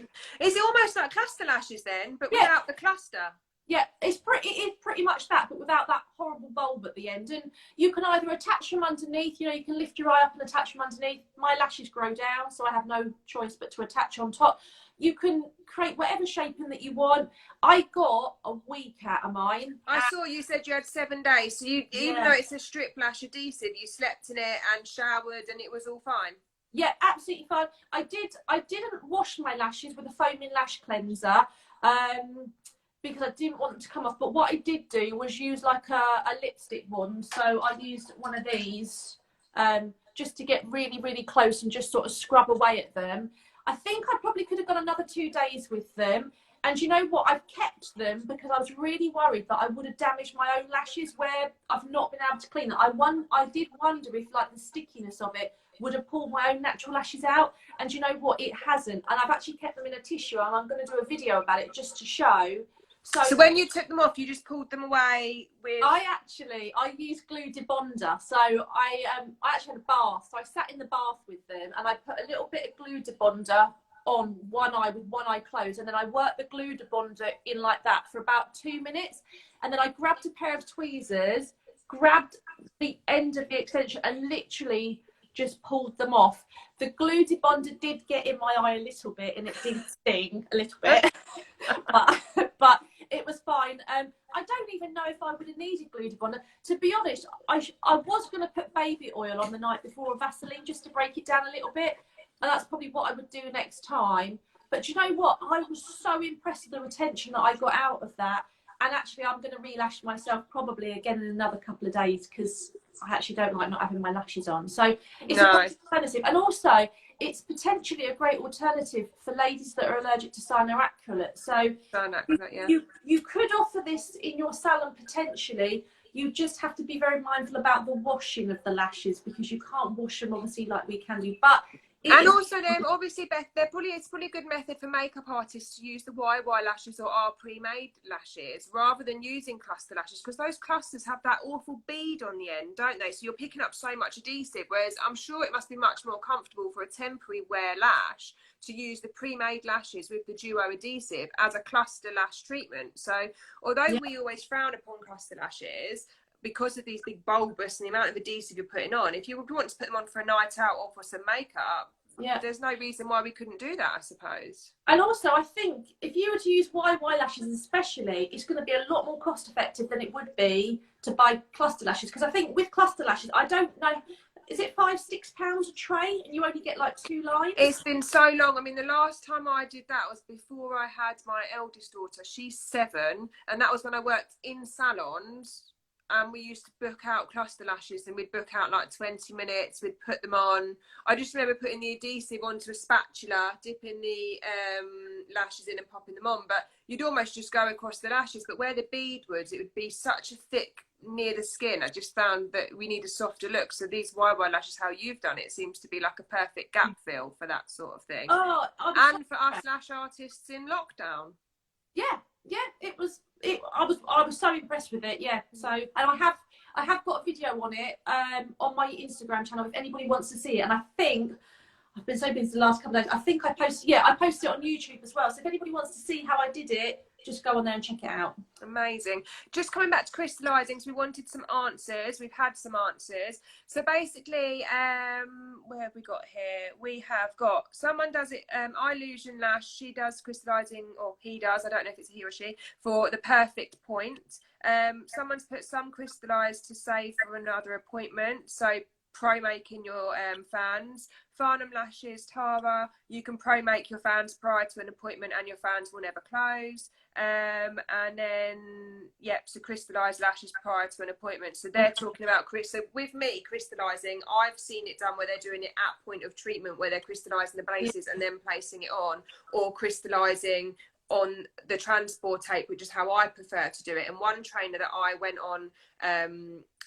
S1: it almost like cluster lashes then, but without the cluster?
S2: Yeah, it is pretty much that, but without that horrible bulb at the end. And you can either attach them underneath, you know, you can lift your eye up and attach them underneath. My lashes grow down, so I have no choice but to attach on top. You can create whatever shaping that you want. I got a week out of mine.
S1: I saw you said you had 7 days. So you, even though it's a strip lash adhesive, you slept in it and showered and it was all fine?
S2: Yeah, absolutely fine. I didn't wash my lashes with a foaming lash cleanser, because I didn't want them to come off. But what I did do was use like a lipstick wand. So I used one of these just to get really, really close and just sort of scrub away at them. I think I probably could have gone another 2 days with them. And you know what? I've kept them because I was really worried that I would have damaged my own lashes where I've not been able to clean them. I did wonder if like the stickiness of it would have pulled my own natural lashes out. And you know what? It hasn't. And I've actually kept them in a tissue, and I'm going to do a video about it just to show.
S1: So when you took them off, you just pulled them away with...
S2: I used glue debonder. So I actually had a bath. So I sat in the bath with them, and I put a little bit of glue debonder on one eye with one eye closed, and then I worked the glue debonder in like that for about 2 minutes, and then I grabbed a pair of tweezers, grabbed the end of the extension, and literally just pulled them off. The glue debonder did get in my eye a little bit, and it did sting a little bit, but it was fine. I don't even know if I would have needed glue debonder. To be honest, I was going to put baby oil on the night before, Vaseline, just to break it down a little bit. And that's probably what I would do next time. But you know what? I was so impressed with the retention that I got out of that. And actually, I'm going to relash myself probably again in another couple of days because I actually don't like not having my lashes on. So it's a great alternative. And also, it's potentially a great alternative for ladies that are allergic to cyanoacrylate. So you could offer this in your salon potentially. You just have to be very mindful about the washing of the lashes because you can't wash them obviously like we can do. But
S1: and also, then obviously, Beth, it's probably a good method for makeup artists to use the YY lashes or our pre-made lashes rather than using cluster lashes, because those clusters have that awful bead on the end, don't they? So you're picking up so much adhesive, whereas I'm sure it must be much more comfortable for a temporary wear lash to use the pre-made lashes with the duo adhesive as a cluster lash treatment. So although we always frown upon cluster lashes, because of these big bulbous and the amount of adhesive you're putting on, if you want to put them on for a night out or for some makeup, there's no reason why we couldn't do that, I suppose.
S2: And also, I think if you were to use YY lashes especially, it's going to be a lot more cost effective than it would be to buy cluster lashes. Because I think with cluster lashes, I don't know, is it £5-6 a tray and you only get like 2 lines?
S1: It's been so long. I mean, the last time I did that was before I had my eldest daughter. She's 7, and that was when I worked in salons. And we used to book out cluster lashes, and we'd book out like 20 minutes. We'd put them on. I just remember putting the adhesive onto a spatula, dipping the lashes in and popping them on. But you'd almost just go across the lashes. But where the bead was, it would be such a thick near the skin. I just found that we need a softer look. So these YY lashes, how you've done it, seems to be like a perfect gap fill for that sort of thing.
S2: Oh,
S1: and for us lash artists in lockdown.
S2: Yeah, it was. I was so impressed with it. Yeah. So, and I have got a video on it on my Instagram channel if anybody wants to see it. And I think I've been so busy the last couple of days. I think I posted it on YouTube as well. So if anybody wants to see how I did it, just go on there and check it out. Amazing.
S1: Just coming back to crystallizing, so we wanted some answers. We've had some answers. So basically, where have we got here? We have got, someone does it, Eyelash, Lash, she does crystallizing, or he does, I don't know if it's he or she, for the perfect point. Someone's put some crystallize to save for another appointment. So pro-making your fans. Farnham Lashes, Tara, you can pro-make your fans prior to an appointment and your fans will never close. And then, so crystallised lashes prior to an appointment. So they're talking about, so with me, crystallising, I've seen it done where they're doing it at point of treatment, where they're crystallising the bases and then placing it on, or crystallising on the transport tape, which is how I prefer to do it. And one trainer that I went on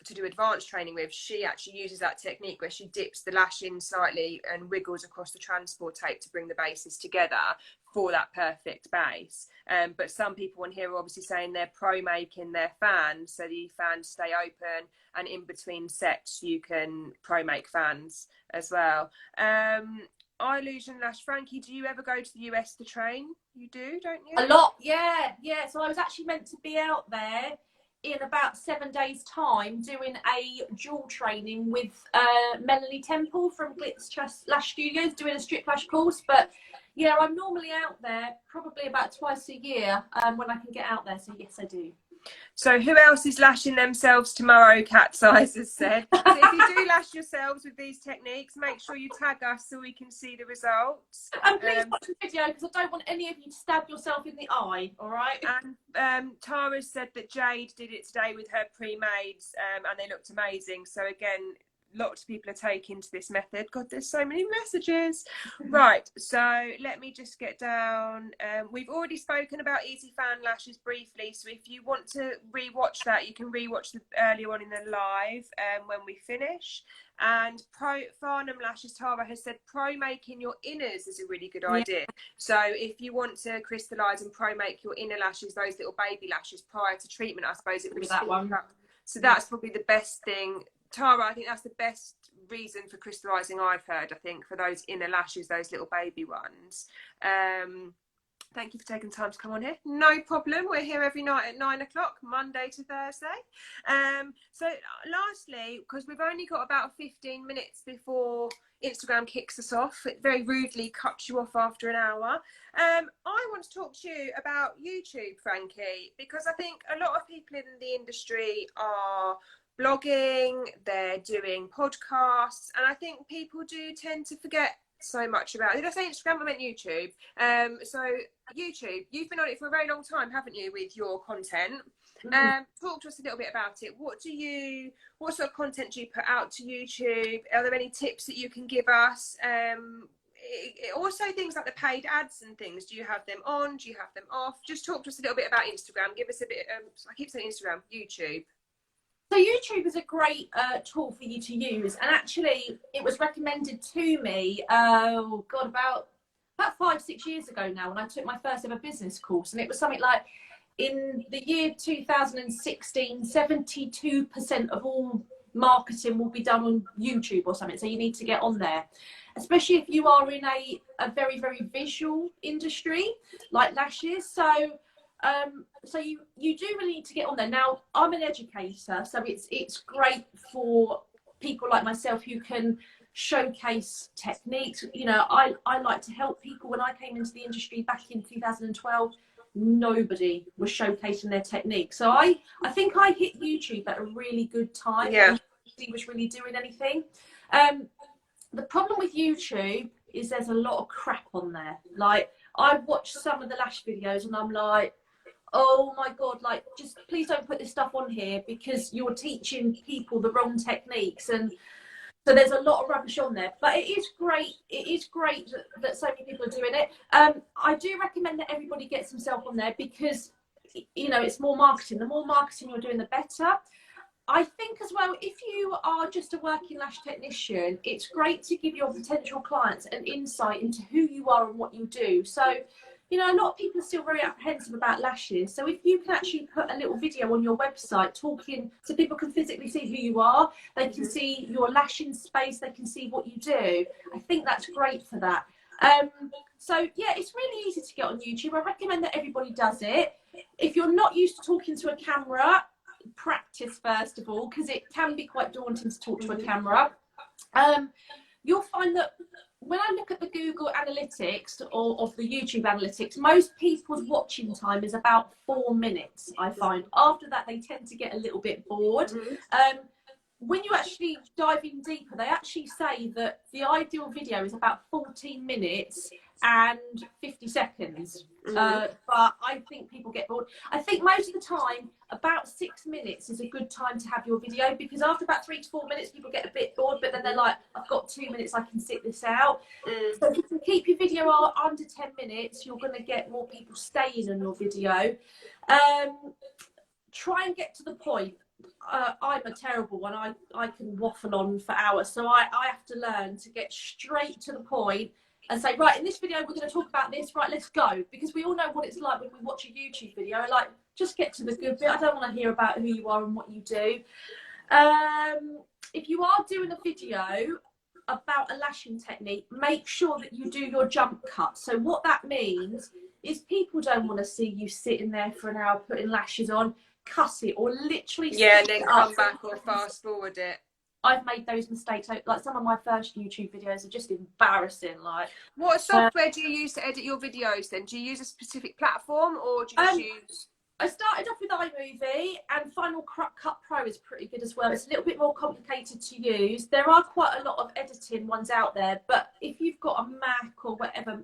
S1: to do advanced training with, she actually uses that technique where she dips the lash in slightly and wiggles across the transport tape to bring the bases together for that perfect base. But some people on here are obviously saying they're pro-making their fans, so the fans stay open, and in between sets you can pro-make fans as well. Eyelash and Lash, Frankie, do you ever go to the US to train? You do, don't you?
S2: A lot, yeah. So I was actually meant to be out there in about 7 days' time doing a dual training with Melanie Temple from Glitz Lash Studios, doing a strip lash course. But yeah, I'm normally out there probably about twice a year when I can get out there. So yes, I do.
S1: So who else is lashing themselves tomorrow, Cat Size has said. So if you do lash yourselves with these techniques, make sure you tag us so we can see the results.
S2: And please watch the video, because I don't want any of you to stab yourself in the eye, all right?
S1: And Tara said that Jade did it today with her pre-mades and they looked amazing. So again, lots of people are taking to this method. God, there's so many messages. Right, so let me just get down. We've already spoken about Easy Fan Lashes briefly, so if you want to re-watch that, you can re-watch the earlier on in the live when we finish. And Farnham Lashes, Tara has said pro-making your inners is a really good idea. So if you want to crystallise and pro-make your inner lashes, those little baby lashes prior to treatment, I suppose it would
S2: that one.
S1: So that's probably the best thing. Tara, I think that's the best reason for crystallising I've heard, I think, for those inner lashes, those little baby ones. Thank you for taking time to come on here. No problem. We're here every night at 9 o'clock, Monday to Thursday. So lastly, because we've only got about 15 minutes before Instagram kicks us off, it very rudely cuts you off after an hour. I want to talk to you about YouTube, Frankie, because I think a lot of people in the industry are blogging, they're doing podcasts, and I think people do tend to forget so much about it. Did I say Instagram? I meant YouTube. So YouTube, you've been on it for a very long time, haven't you, with your content? Talk to us a little bit about it. What sort of content do you put out to YouTube? Are there any tips that you can give us? Also things like the paid ads and things, do you have them on? Do you have them off? Just talk to us a little bit about Instagram. Give us a bit, I keep saying Instagram, YouTube.
S2: So YouTube is a great tool for you to use, and actually it was recommended to me about 5-6 years ago now, when I took my first ever business course, and it was something like, in the year 2016, 72% of all marketing will be done on YouTube or something, so you need to get on there, especially if you are in a very, very visual industry like lashes. So you do really need to get on there. Now, I'm an educator, so it's great for people like myself who can showcase techniques. You know, I like to help people. When I came into the industry back in 2012, nobody was showcasing their technique. So I think I hit YouTube at a really good time.
S1: Yeah.
S2: Nobody was really doing anything. The problem with YouTube is there's a lot of crap on there. Like, I watched some of the lash videos and I'm like, oh my God, like, just please don't put this stuff on here, because you're teaching people the wrong techniques. And so there's a lot of rubbish on there, but it is great. It is great that so many people are doing it. I do recommend that everybody gets themselves on there, because, you know, it's more marketing. The more marketing you're doing, the better. I think as well, if you are just a working lash technician, it's great to give your potential clients an insight into who you are and what you do. So, you know, a lot of people are still very apprehensive about lashes. So if you can actually put a little video on your website talking, so people can physically see who you are, they can see your lashing space, they can see what you do, I think that's great for that. So yeah, it's really easy to get on YouTube. I recommend that everybody does it. If you're not used to talking to a camera, practice first of all, because it can be quite daunting to talk to a camera. You'll find that when I look at the Google Analytics or of the YouTube Analytics, most people's watching time is about 4 minutes, I find. After that, they tend to get a little bit bored. When you actually dive in deeper, they actually say that the ideal video is about 14 minutes and 50 seconds. But I think people get bored. I think most of the time, about 6 minutes is a good time to have your video, because after about 3 to 4 minutes, people get a bit bored, but then they're like, I've got 2 minutes, I can sit this out. So if you can keep your video under 10 minutes, you're going to get more people staying on your video. Try and get to the point. I'm a terrible one. I can waffle on for hours, so I have to learn to get straight to the point and say, right, in this video we're going to talk about this, right, let's go, because we all know what it's like when we watch a YouTube video. Like, just get to the good bit. I don't want to hear about who you are and what you do. If you are doing a video about a lashing technique, make sure that you do your jump cut. So what that means is people don't want to see you sitting there for an hour putting lashes on. Cut it, or literally
S1: and then come back or fast forward it.
S2: I've made those mistakes. Like, some of my first YouTube videos are just embarrassing. Like,
S1: what software do you use to edit your videos then? Do you use a specific platform, or do you just use...
S2: I started off with iMovie, and Final Cut Pro is pretty good as well. It's a little bit more complicated to use. There are quite a lot of editing ones out there, but if you've got a Mac or whatever,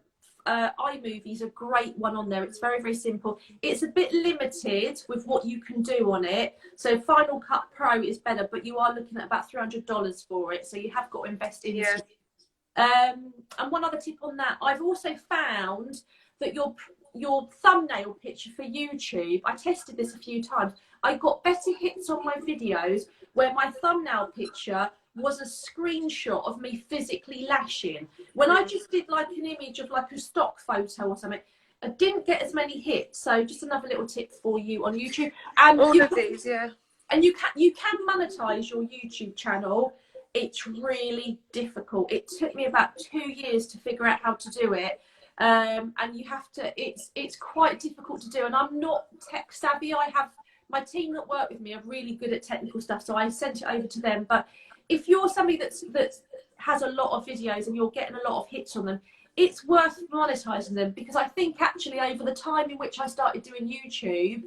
S2: iMovie is a great one on there. It's very, very simple. It's a bit limited with what you can do on it. So Final Cut Pro is better, but you are looking at about $300 for it. So you have got to invest into it. And one other tip on that, I've also found that your thumbnail picture for YouTube, I tested this a few times, I got better hits on my videos where my thumbnail picture was a screenshot of me physically lashing. When I just did like an image of like a stock photo or something, I didn't get as many hits. So just another little tip for you on YouTube. And
S1: all of these,
S2: and you can monetize your YouTube channel. It's really difficult. It took me about 2 years to figure out how to do it. And you have to, it's quite difficult to do. And I'm not tech savvy. I have my team that work with me are really good at technical stuff, so I sent it over to them. But if you're somebody that has a lot of videos and you're getting a lot of hits on them, it's worth monetizing them, because I think actually over the time in which I started doing YouTube,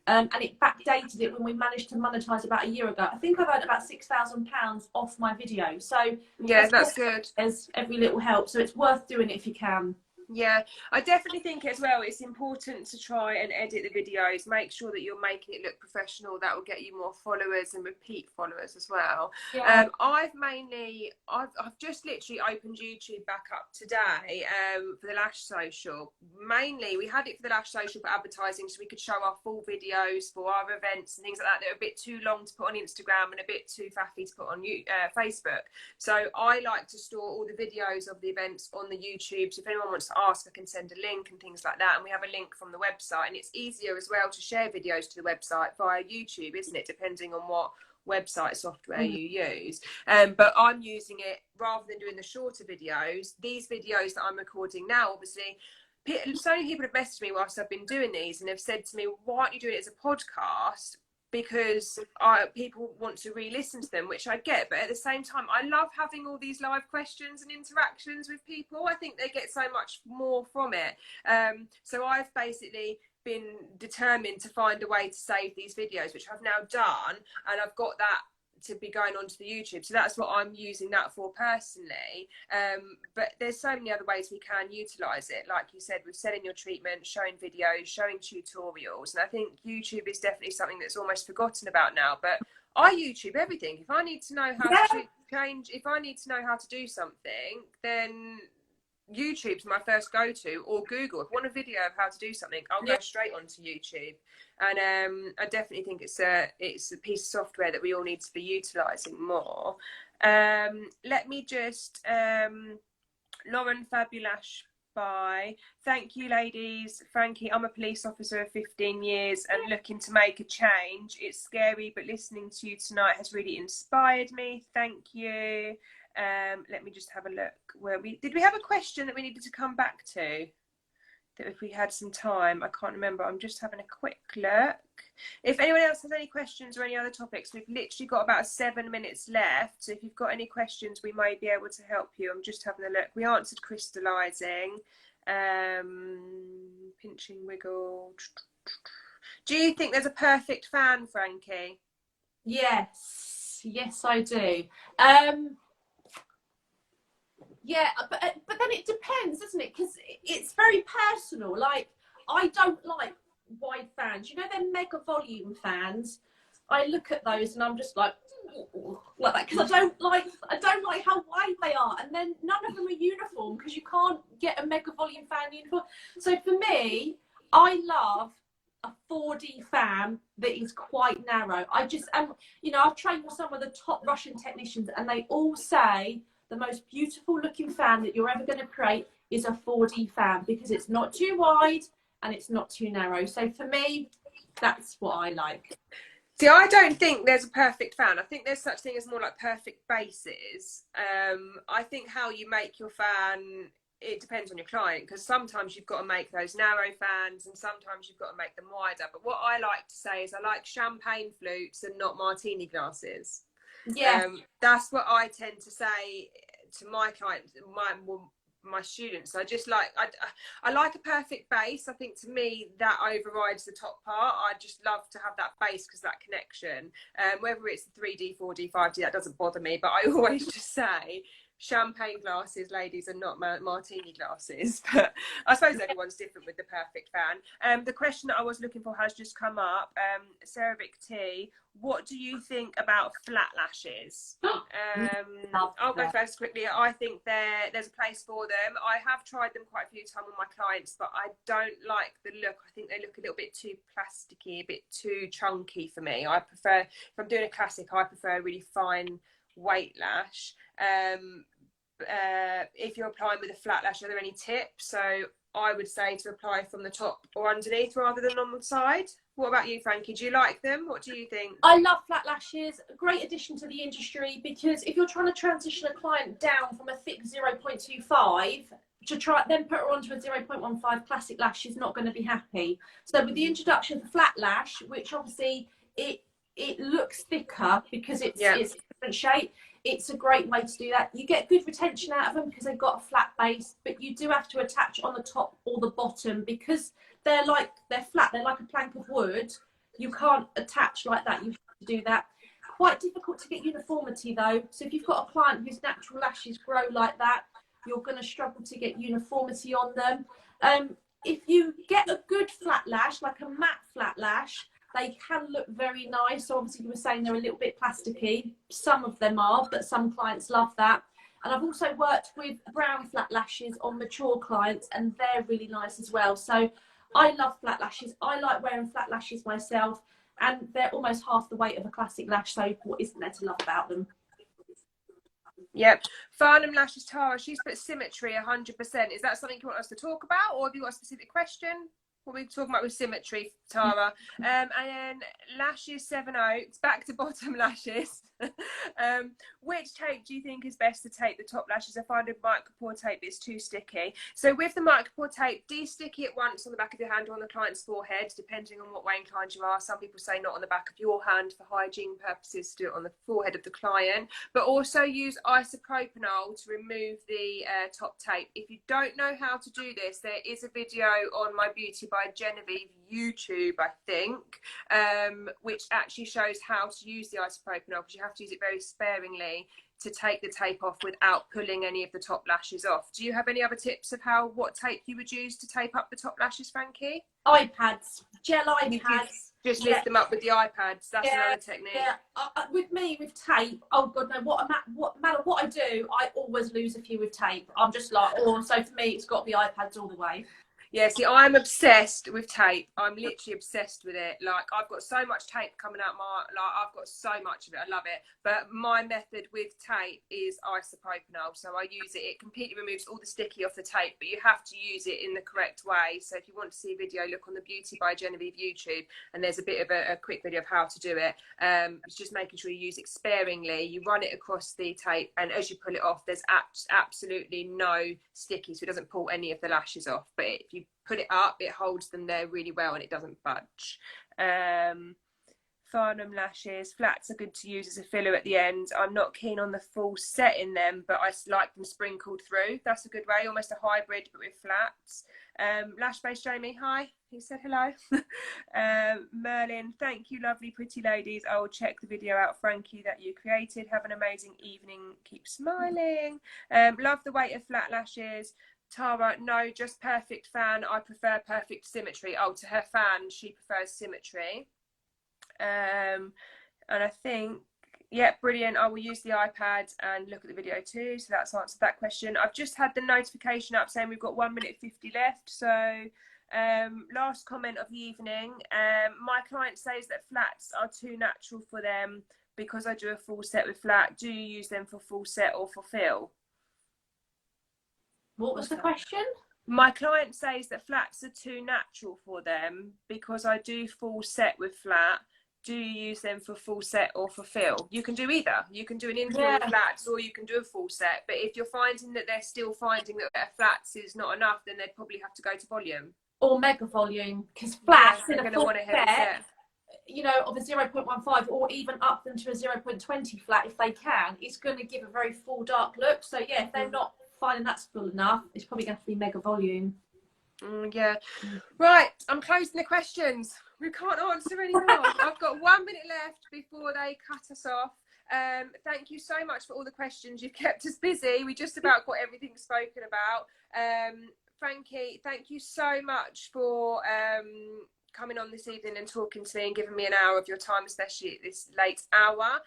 S2: and it backdated it when we managed to monetize about a year ago, I think I've earned about £6,000 off my video. So
S1: yeah, that's good.
S2: As every little helps, so it's worth doing it if you can.
S1: Yeah, I definitely think as well it's important to try and edit the videos, make sure that you're making it look professional. That will get you more followers and repeat followers as well.
S2: Yeah.
S1: I've just literally opened YouTube back up today for the Lash Social. Mainly we had it for the Lash Social for advertising, so we could show our full videos for our events and things like that. They're a bit too long to put on Instagram and a bit too faffy to put on Facebook. So I like to store all the videos of the events on the YouTube, so if anyone wants to ask, I can send a link and things like that, and we have a link from the website. And it's easier as well to share videos to the website via YouTube, isn't it, depending on what website software you use. But I'm using it rather than doing the shorter videos. These videos that I'm recording now, obviously so many people have messaged me whilst I've been doing these and have said to me, why aren't you doing it as a podcast? Because people want to re-listen to them, which I get, but at the same time I love having all these live questions and interactions with people. I think they get so much more from it. So I've basically been determined to find a way to save these videos, which I've now done, and I've got that to be going onto the YouTube. So that's what I'm using that for personally. But there's so many other ways we can utilize it, like you said, with selling your treatment, showing videos, showing tutorials. And I think YouTube is definitely something that's almost forgotten about now, but I YouTube everything. If I need to know how to change, if I need to know how to do something, then YouTube's my first go-to, or Google. If I want a video of how to do something, I'll go straight onto YouTube. And I definitely think it's a piece of software that we all need to be utilising more. Let me just Lauren Fabulash, bye. Thank you, ladies. Frankie, I'm a police officer of 15 years and looking to make a change. It's scary, but listening to you tonight has really inspired me. Thank you. Let me just have a look. Did we have a question that we needed to come back to? That if we had some time, I can't remember. I'm just having a quick look. If anyone else has any questions or any other topics, we've literally got about 7 minutes left. So if you've got any questions, we may be able to help you. I'm just having a look. We answered crystallizing, pinching, wiggle. Do you think there's a perfect fan, Frankie?
S2: Yes, I do. Yeah, but then it depends, doesn't it? Because it's very personal. Like, I don't like wide fans. You know, they're mega volume fans. I look at those and I'm just like that, because I don't like how wide they are. And then none of them are uniform, because you can't get a mega volume fan uniform. So for me, I love a 4D fan that is quite narrow. I've trained with some of the top Russian technicians, and they all say the most beautiful looking fan that you're ever going to create is a 4D fan, because it's not too wide and it's not too narrow. So for me, that's what I like.
S1: See, I don't think there's a perfect fan. I think there's such thing as more like perfect bases. I think how you make your fan, it depends on your client, because sometimes you've got to make those narrow fans and sometimes you've got to make them wider. But what I like to say is I like champagne flutes and not martini glasses. Yeah, that's what I tend to say to my clients, my students. I just like I like a perfect base. I think to me that overrides the top part. I just love to have that base, because that connection, whether it's 3D, 4D, 5D, that doesn't bother me. But I always just say champagne glasses, ladies, and not martini glasses. But I suppose everyone's different with the perfect fan. The question that I was looking for has just come up. Sarah Vic T, what do you think about flat lashes? I'll go first quickly. I think there's a place for them. I have tried them quite a few times on my clients, but I don't like the look. I think they look a little bit too plasticky, a bit too chunky for me. I prefer, if I'm doing a classic, I prefer a really fine weight lash. If you're applying with a flat lash, are there any tips? So I would say to apply from the top or underneath rather than on the side. What about you, Frankie? Do you like them? What do you think?
S2: I love flat lashes. A great addition to the industry, because if you're trying to transition a client down from a thick 0.25 to try then put her onto a 0.15 classic lash, she's not going to be happy. So with the introduction of the flat lash, which obviously it looks thicker because it's a different shape, it's a great way to do that. You get good retention out of them because they've got a flat base, but you do have to attach on the top or the bottom because they're flat, they're like a plank of wood. You can't attach like that, you have to do that. Quite difficult to get uniformity though. So if you've got a client whose natural lashes grow like that, you're going to struggle to get uniformity on them. If you get a good flat lash, like a matte flat lash, they can look very nice. So obviously you were saying they're a little bit plasticky. Some of them are, but some clients love that. And I've also worked with brown flat lashes on mature clients, and they're really nice as well. So I love flat lashes. I like wearing flat lashes myself, and they're almost half the weight of a classic lash. So what isn't there to love about them?
S1: Yep. Farnham Lashes Tara, she's put symmetry 100%. Is that something you want us to talk about, or have you got a specific question? What are we talking about with symmetry, Tara? And then Lashes 7 Oaks, back to bottom lashes. Which tape do you think is best to tape the top lashes? I find a micropore tape is too sticky. So with the micropore tape, de-sticky it once on the back of your hand or on the client's forehead, depending on what way inclined you are. Some people say not on the back of your hand for hygiene purposes, do it on the forehead of the client. But also use isopropanol to remove the top tape. If you don't know how to do this, there is a video on my Beauty by Genevieve YouTube, I think, which actually shows how to use the isopropanol, because you have to use it very sparingly to take the tape off without pulling any of the top lashes off. Do you have any other tips of what tape you would use to tape up the top lashes, Frankie?
S2: iPads, gel iPads.
S1: Just lift them up with the iPads. That's another technique. Yeah,
S2: with me, with tape, oh god no, what matter what I do, I always lose a few with tape. I'm just like, so for me it's got to be iPads all the way.
S1: Yeah, see, I'm obsessed with tape. I'm literally obsessed with it. Like, I've got so much tape coming out I've got so much of it. I love it. But my method with tape is isopropanol. So I use it. It completely removes all the sticky off the tape, but you have to use it in the correct way. So if you want to see a video, look on the Beauty by Genevieve YouTube, and there's a bit of a quick video of how to do it. It's just making sure you use it sparingly. You run it across the tape, and as you pull it off, there's absolutely no sticky, so it doesn't pull any of the lashes off. But if you put it up, it holds them there really well and it doesn't budge. Farnham lashes, flats are good to use as a filler at the end. I'm not keen on the full set in them, but I like them sprinkled through. That's a good way, almost a hybrid but with flats. Lash Base Jamie, hi, he said hello. Merlin, thank you lovely pretty ladies. I will check the video out, Frankie, that you created. Have an amazing evening, keep smiling. Love the weight of flat lashes. Tara, no, just perfect fan. I prefer perfect symmetry. Oh, to her fan, she prefers symmetry. And I think, yeah, brilliant. I will use the iPad and look at the video too. So that's answered that question. I've just had the notification up saying we've got 1 minute 50 left. So last comment of the evening. My client says that flats are too natural for them because I do a full set with flat. Do you use them for full set or for fill?
S2: What was the question?
S1: My client says that flats are too natural for them because I do full set with flat. Do you use them for full set or for fill? You can do either. You can do an infill with flats, or you can do a full set. But if you're finding that they're still finding that their flats is not enough, then they'd probably have to go to volume.
S2: Or mega volume, because flats in a full
S1: set,
S2: you know, of a 0.15 or even up them to a 0.20 flat if they can, it's going to give a very full dark look. So yeah, if they're not finding that's full enough, it's probably going to be mega volume.
S1: Yeah. Right, I'm closing the questions. We can't answer anymore. I've got 1 minute left before they cut us off. Thank you so much for all the questions. You've kept us busy. We just about got everything spoken about. Frankie, thank you so much for coming on this evening and talking to me and giving me an hour of your time, especially at this late hour.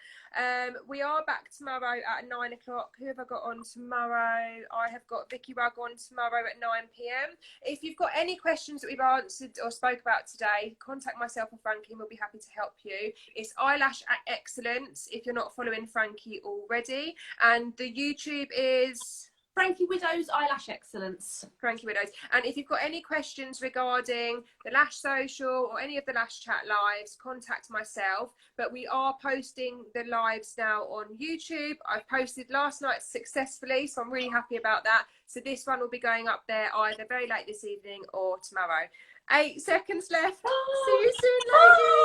S1: We are back tomorrow at 9 o'clock. Who have I got on tomorrow? I have got Vicky Rugg on tomorrow at 9 p.m. If you've got any questions that we've answered or spoke about today, contact myself or Frankie and we'll be happy to help you. It's Eyelash Excellence if you're not following Frankie already. And the YouTube is
S2: Frankie Widdows Eyelash Excellence.
S1: Frankie Widdows. And if you've got any questions regarding the Lash Social or any of the Lash Chat lives, contact myself. But we are posting the lives now on YouTube. I've posted last night successfully, so I'm really happy about that. So this one will be going up there either very late this evening or tomorrow. 8 seconds left. See you soon, ladies.